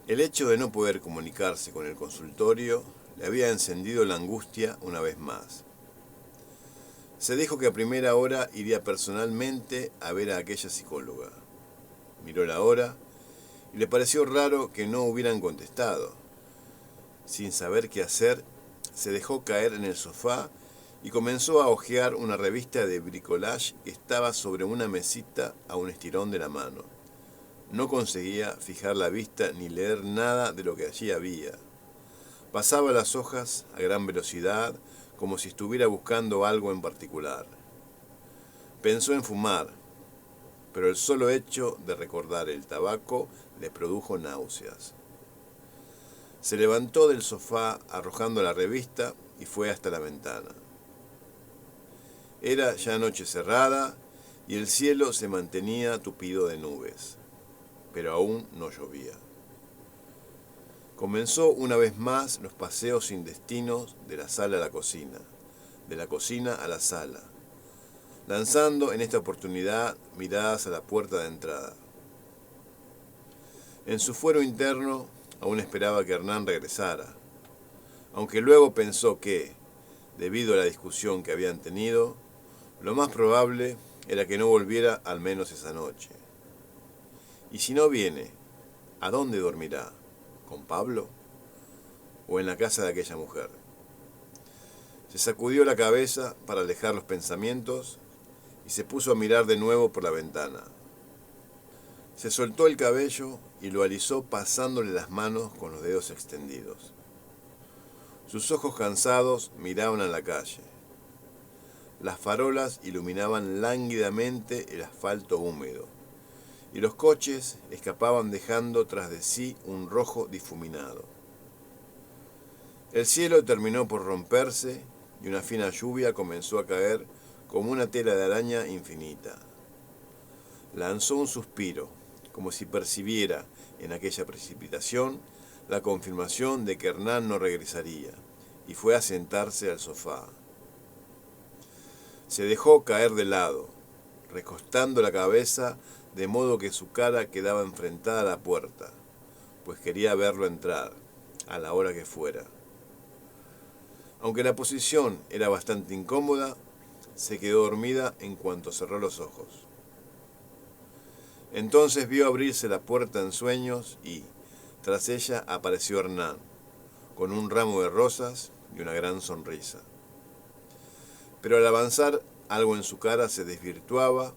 El hecho de no poder comunicarse con el consultorio le había encendido la angustia una vez más. Se dijo que a primera hora iría personalmente a ver a aquella psicóloga. Miró la hora y le pareció raro que no hubieran contestado. Sin saber qué hacer, se dejó caer en el sofá y comenzó a hojear una revista de bricolage que estaba sobre una mesita a un estirón de la mano. No conseguía fijar la vista ni leer nada de lo que allí había. Pasaba las hojas a gran velocidad, como si estuviera buscando algo en particular. Pensó en fumar, pero el solo hecho de recordar el tabaco le produjo náuseas. Se levantó del sofá arrojando la revista y fue hasta la ventana. Era ya noche cerrada y el cielo se mantenía tupido de nubes, pero aún no llovía. Comenzó una vez más los paseos sin destinos de la sala a la cocina, de la cocina a la sala, lanzando en esta oportunidad miradas a la puerta de entrada. En su fuero interno aún esperaba que Hernán regresara, aunque luego pensó que, debido a la discusión que habían tenido, lo más probable era que no volviera al menos esa noche. Y si no viene, ¿a dónde dormirá? ¿Con Pablo? ¿O en la casa de aquella mujer? Se sacudió la cabeza para alejar los pensamientos y se puso a mirar de nuevo por la ventana. Se soltó el cabello y lo alisó pasándole las manos con los dedos extendidos. Sus ojos cansados miraban a la calle. Las farolas iluminaban lánguidamente el asfalto húmedo, y los coches escapaban dejando tras de sí un rojo difuminado. El cielo terminó por romperse y una fina lluvia comenzó a caer como una tela de araña infinita. Lanzó un suspiro, como si percibiera en aquella precipitación la confirmación de que Hernán no regresaría, y fue a sentarse al sofá. Se dejó caer de lado, recostando la cabeza de modo que su cara quedaba enfrentada a la puerta, pues quería verlo entrar, a la hora que fuera. Aunque la posición era bastante incómoda, se quedó dormida en cuanto cerró los ojos. Entonces vio abrirse la puerta en sueños y, tras ella, apareció Hernán, con un ramo de rosas y una gran sonrisa. Pero al avanzar, algo en su cara se desvirtuaba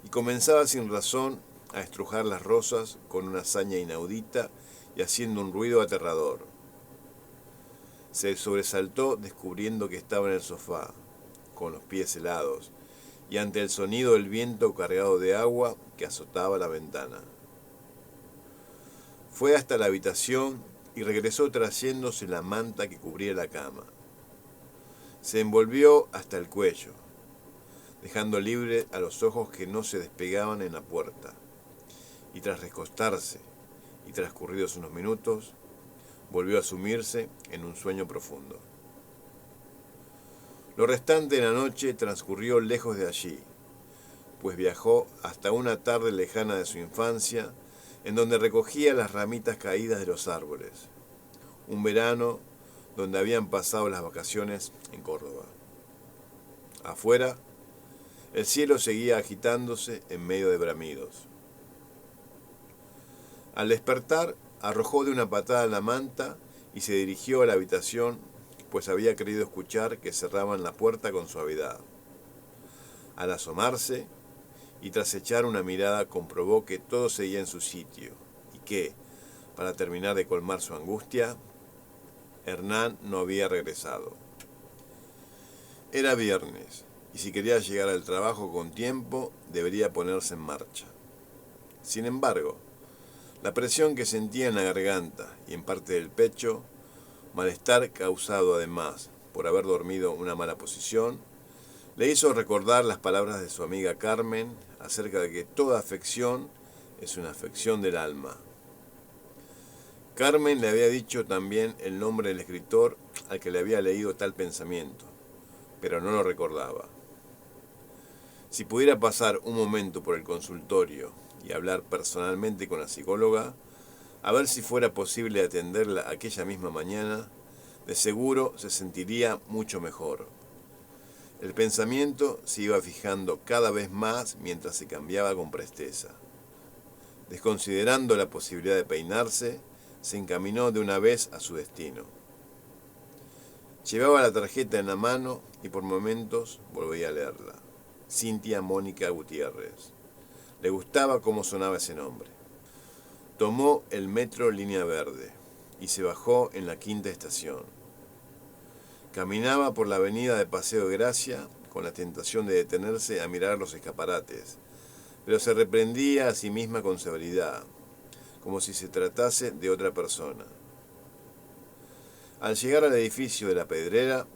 y comenzaba sin razón a estrujar las rosas con una hazaña inaudita y haciendo un ruido aterrador. Se sobresaltó descubriendo que estaba en el sofá, con los pies helados, y ante el sonido del viento cargado de agua que azotaba la ventana. Fue hasta la habitación y regresó trayéndose la manta que cubría la cama. Se envolvió hasta el cuello, dejando libre a los ojos que no se despegaban en la puerta, y tras recostarse y transcurridos unos minutos, volvió a sumirse en un sueño profundo. Lo restante de la noche transcurrió lejos de allí, pues viajó hasta una tarde lejana de su infancia, en donde recogía las ramitas caídas de los árboles. Un verano donde habían pasado las vacaciones en Córdoba. Afuera, el cielo seguía agitándose en medio de bramidos. Al despertar, arrojó de una patada la manta y se dirigió a la habitación, pues había creído escuchar que cerraban la puerta con suavidad. Al asomarse, y tras echar una mirada comprobó que todo seguía en su sitio, y que, para terminar de colmar su angustia, Hernán no había regresado. Era viernes, y si quería llegar al trabajo con tiempo, debería ponerse en marcha. Sin embargo, la presión que sentía en la garganta y en parte del pecho malestar causado además por haber dormido una mala posición, le hizo recordar las palabras de su amiga Carmen acerca de que toda afección es una afección del alma. Carmen le había dicho también el nombre del escritor al que le había leído tal pensamiento, pero no lo recordaba. Si pudiera pasar un momento por el consultorio y hablar personalmente con la psicóloga, a ver si fuera posible atenderla aquella misma mañana, de seguro se sentiría mucho mejor. El pensamiento se iba fijando cada vez más mientras se cambiaba con presteza. Desconsiderando la posibilidad de peinarse, se encaminó de una vez a su destino. Llevaba la tarjeta en la mano y por momentos volvía a leerla. Cintia Mónica Gutiérrez. Le gustaba cómo sonaba ese nombre. Tomó el metro Línea Verde y se bajó en la quinta estación. Caminaba por la avenida de Paseo de Gracia con la tentación de detenerse a mirar los escaparates, pero se reprendía a sí misma con severidad, como si se tratase de otra persona. Al llegar al edificio de la Pedrera,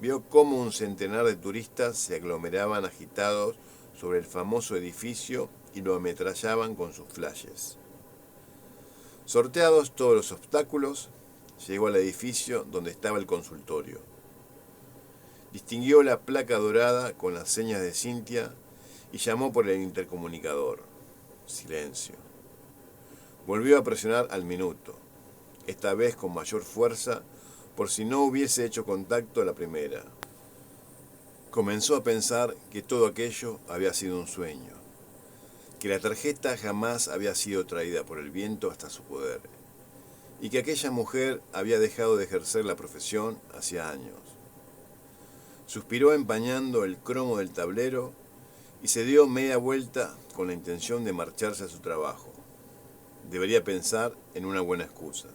vio cómo un centenar de turistas se aglomeraban agitados sobre el famoso edificio y lo ametrallaban con sus flashes. Sorteados todos los obstáculos, llegó al edificio donde estaba el consultorio. Distinguió la placa dorada con las señas de Cintia y llamó por el intercomunicador. Silencio. Volvió a presionar al minuto, esta vez con mayor fuerza, por si no hubiese hecho contacto a la primera. Comenzó a pensar que todo aquello había sido un sueño, que la tarjeta jamás había sido traída por el viento hasta su poder, y que aquella mujer había dejado de ejercer la profesión hacía años. Suspiró empañando el cromo del tablero y se dio media vuelta con la intención de marcharse a su trabajo. Debería pensar en una buena excusa,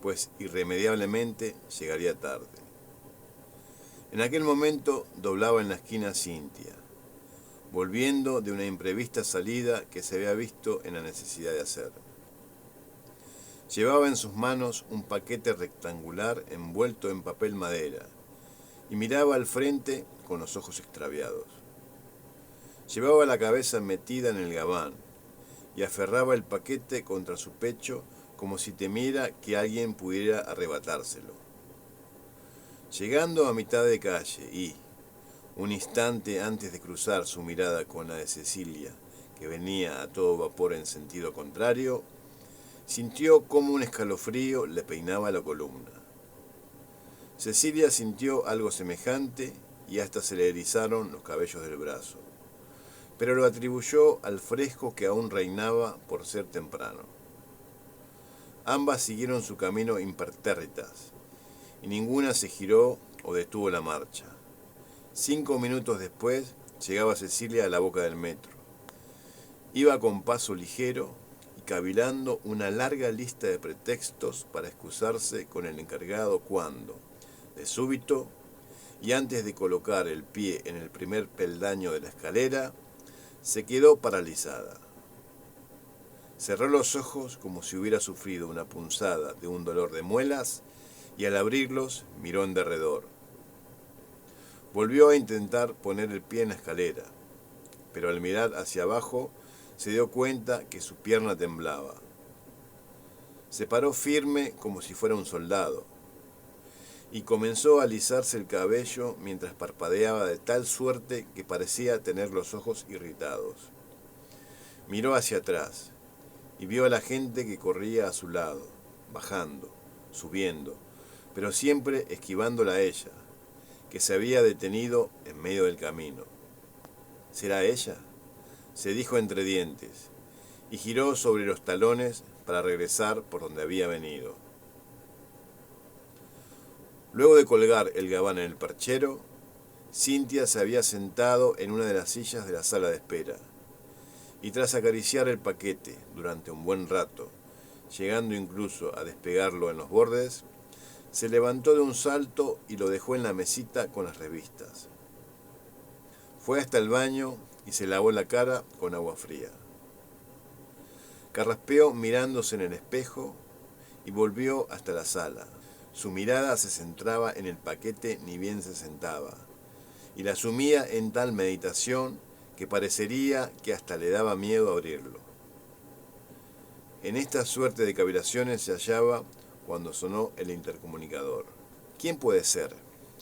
pues irremediablemente llegaría tarde. En aquel momento doblaba en la esquina Cintia, volviendo de una imprevista salida que se había visto en la necesidad de hacer. Llevaba en sus manos un paquete rectangular envuelto en papel madera y miraba al frente con los ojos extraviados. Llevaba la cabeza metida en el gabán y aferraba el paquete contra su pecho como si temiera que alguien pudiera arrebatárselo. Llegando a mitad de calle y, un instante antes de cruzar su mirada con la de Cecilia, que venía a todo vapor en sentido contrario, sintió como un escalofrío le peinaba la columna. Cecilia sintió algo semejante y hasta se le erizaron los cabellos del brazo, pero lo atribuyó al fresco que aún reinaba por ser temprano. Ambas siguieron su camino impertérritas, y ninguna se giró o detuvo la marcha. 5 minutos después llegaba Cecilia a la boca del metro. Iba con paso ligero y cavilando una larga lista de pretextos para excusarse con el encargado cuando, de súbito, y antes de colocar el pie en el primer peldaño de la escalera, se quedó paralizada. Cerró los ojos como si hubiera sufrido una punzada de un dolor de muelas y al abrirlos miró en derredor. Volvió a intentar poner el pie en la escalera, pero al mirar hacia abajo se dio cuenta que su pierna temblaba. Se paró firme como si fuera un soldado y comenzó a alisarse el cabello mientras parpadeaba de tal suerte que parecía tener los ojos irritados. Miró hacia atrás y vio a la gente que corría a su lado, bajando, subiendo, pero siempre esquivándola a ella, que se había detenido en medio del camino. ¿Será ella?, se dijo entre dientes, y giró sobre los talones para regresar por donde había venido. Luego de colgar el gabán en el perchero, Cintia se había sentado en una de las sillas de la sala de espera, y tras acariciar el paquete durante un buen rato, llegando incluso a despegarlo en los bordes, se levantó de un salto y lo dejó en la mesita con las revistas. Fue hasta el baño y se lavó la cara con agua fría. Carraspeó mirándose en el espejo y volvió hasta la sala. Su mirada se centraba en el paquete ni bien se sentaba, y la sumía en tal meditación que parecería que hasta le daba miedo abrirlo. En esta suerte de cavilaciones se hallaba cuando sonó el intercomunicador. ¿Quién puede ser?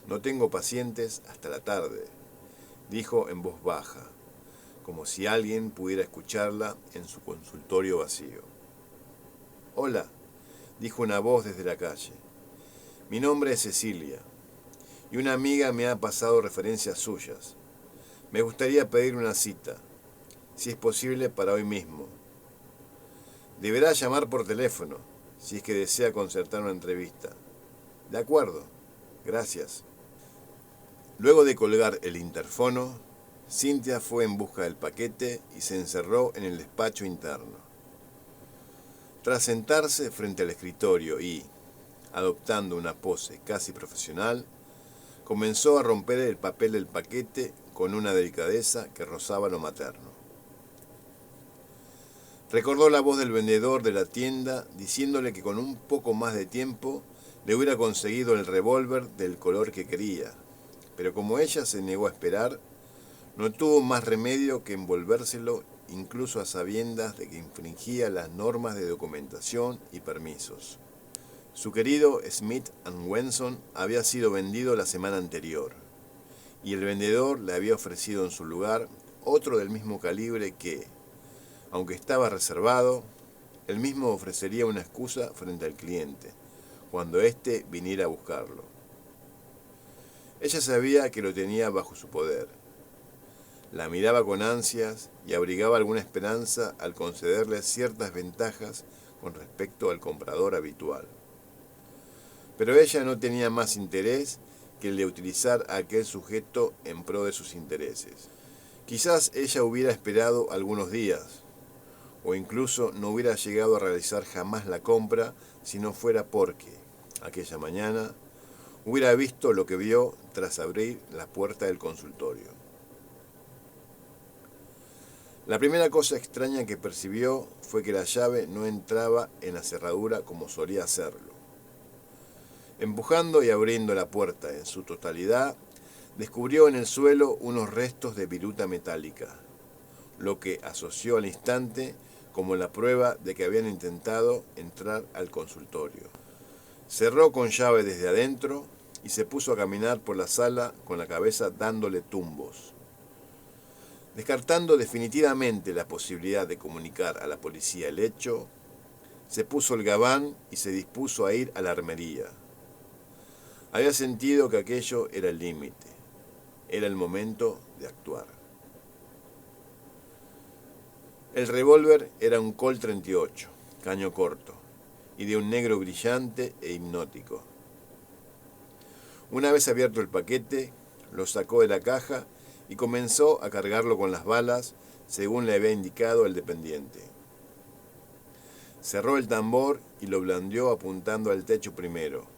No tengo pacientes hasta la tarde, dijo en voz baja, como si alguien pudiera escucharla en su consultorio vacío. Hola, dijo una voz desde la calle. Mi nombre es Cecilia, y una amiga me ha pasado referencias suyas. Me gustaría pedir una cita, si es posible para hoy mismo. Deberá llamar por teléfono, si es que desea concertar una entrevista. De acuerdo, gracias. Luego de colgar el interfono, Cynthia fue en busca del paquete y se encerró en el despacho interno. Tras sentarse frente al escritorio y, adoptando una pose casi profesional, comenzó a romper el papel del paquete con una delicadeza que rozaba lo materno. Recordó la voz del vendedor de la tienda diciéndole que con un poco más de tiempo le hubiera conseguido el revólver del color que quería, pero como ella se negó a esperar, no tuvo más remedio que envolvérselo incluso a sabiendas de que infringía las normas de documentación y permisos. Su querido Smith & Wesson había sido vendido la semana anterior, y el vendedor le había ofrecido en su lugar otro del mismo calibre que, aunque estaba reservado, él mismo ofrecería una excusa frente al cliente, cuando éste viniera a buscarlo. Ella sabía que lo tenía bajo su poder. La miraba con ansias y abrigaba alguna esperanza al concederle ciertas ventajas con respecto al comprador habitual. Pero ella no tenía más interés que el de utilizar a aquel sujeto en pro de sus intereses. Quizás ella hubiera esperado algunos días, o incluso no hubiera llegado a realizar jamás la compra si no fuera porque, aquella mañana, hubiera visto lo que vio tras abrir la puerta del consultorio. La primera cosa extraña que percibió fue que la llave no entraba en la cerradura como solía hacerlo. Empujando y abriendo la puerta en su totalidad, descubrió en el suelo unos restos de viruta metálica, lo que asoció al instante como la prueba de que habían intentado entrar al consultorio. Cerró con llave desde adentro y se puso a caminar por la sala con la cabeza dándole tumbos. Descartando definitivamente la posibilidad de comunicar a la policía el hecho, se puso el gabán y se dispuso a ir a la armería. Había sentido que aquello era el límite, era el momento de actuar. El revólver era un Colt 38, caño corto, y de un negro brillante e hipnótico. Una vez abierto el paquete, lo sacó de la caja y comenzó a cargarlo con las balas, según le había indicado el dependiente. Cerró el tambor y lo blandió apuntando al techo primero,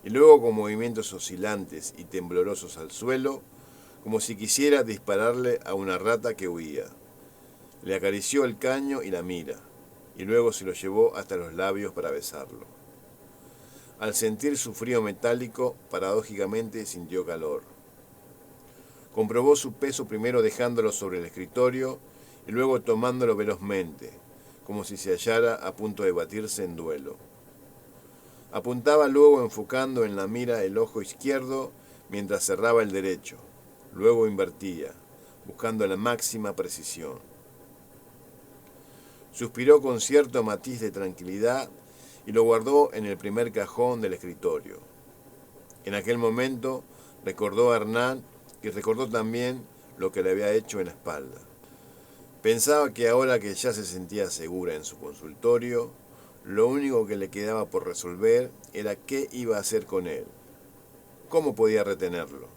y luego con movimientos oscilantes y temblorosos al suelo, como si quisiera dispararle a una rata que huía. Le acarició el caño y la mira, y luego se lo llevó hasta los labios para besarlo. Al sentir su frío metálico, paradójicamente sintió calor. Comprobó su peso primero dejándolo sobre el escritorio y luego tomándolo velozmente, como si se hallara a punto de batirse en duelo. Apuntaba luego enfocando en la mira el ojo izquierdo mientras cerraba el derecho. Luego invertía, buscando la máxima precisión. Suspiró con cierto matiz de tranquilidad y lo guardó en el primer cajón del escritorio. En aquel momento recordó a Hernán y recordó también lo que le había hecho en la espalda. Pensaba que ahora que ya se sentía segura en su consultorio, lo único que le quedaba por resolver era qué iba a hacer con él. ¿Cómo podía retenerlo?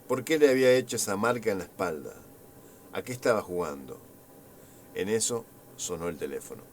¿Por qué le había hecho esa marca en la espalda? ¿A qué estaba jugando? En eso sonó el teléfono.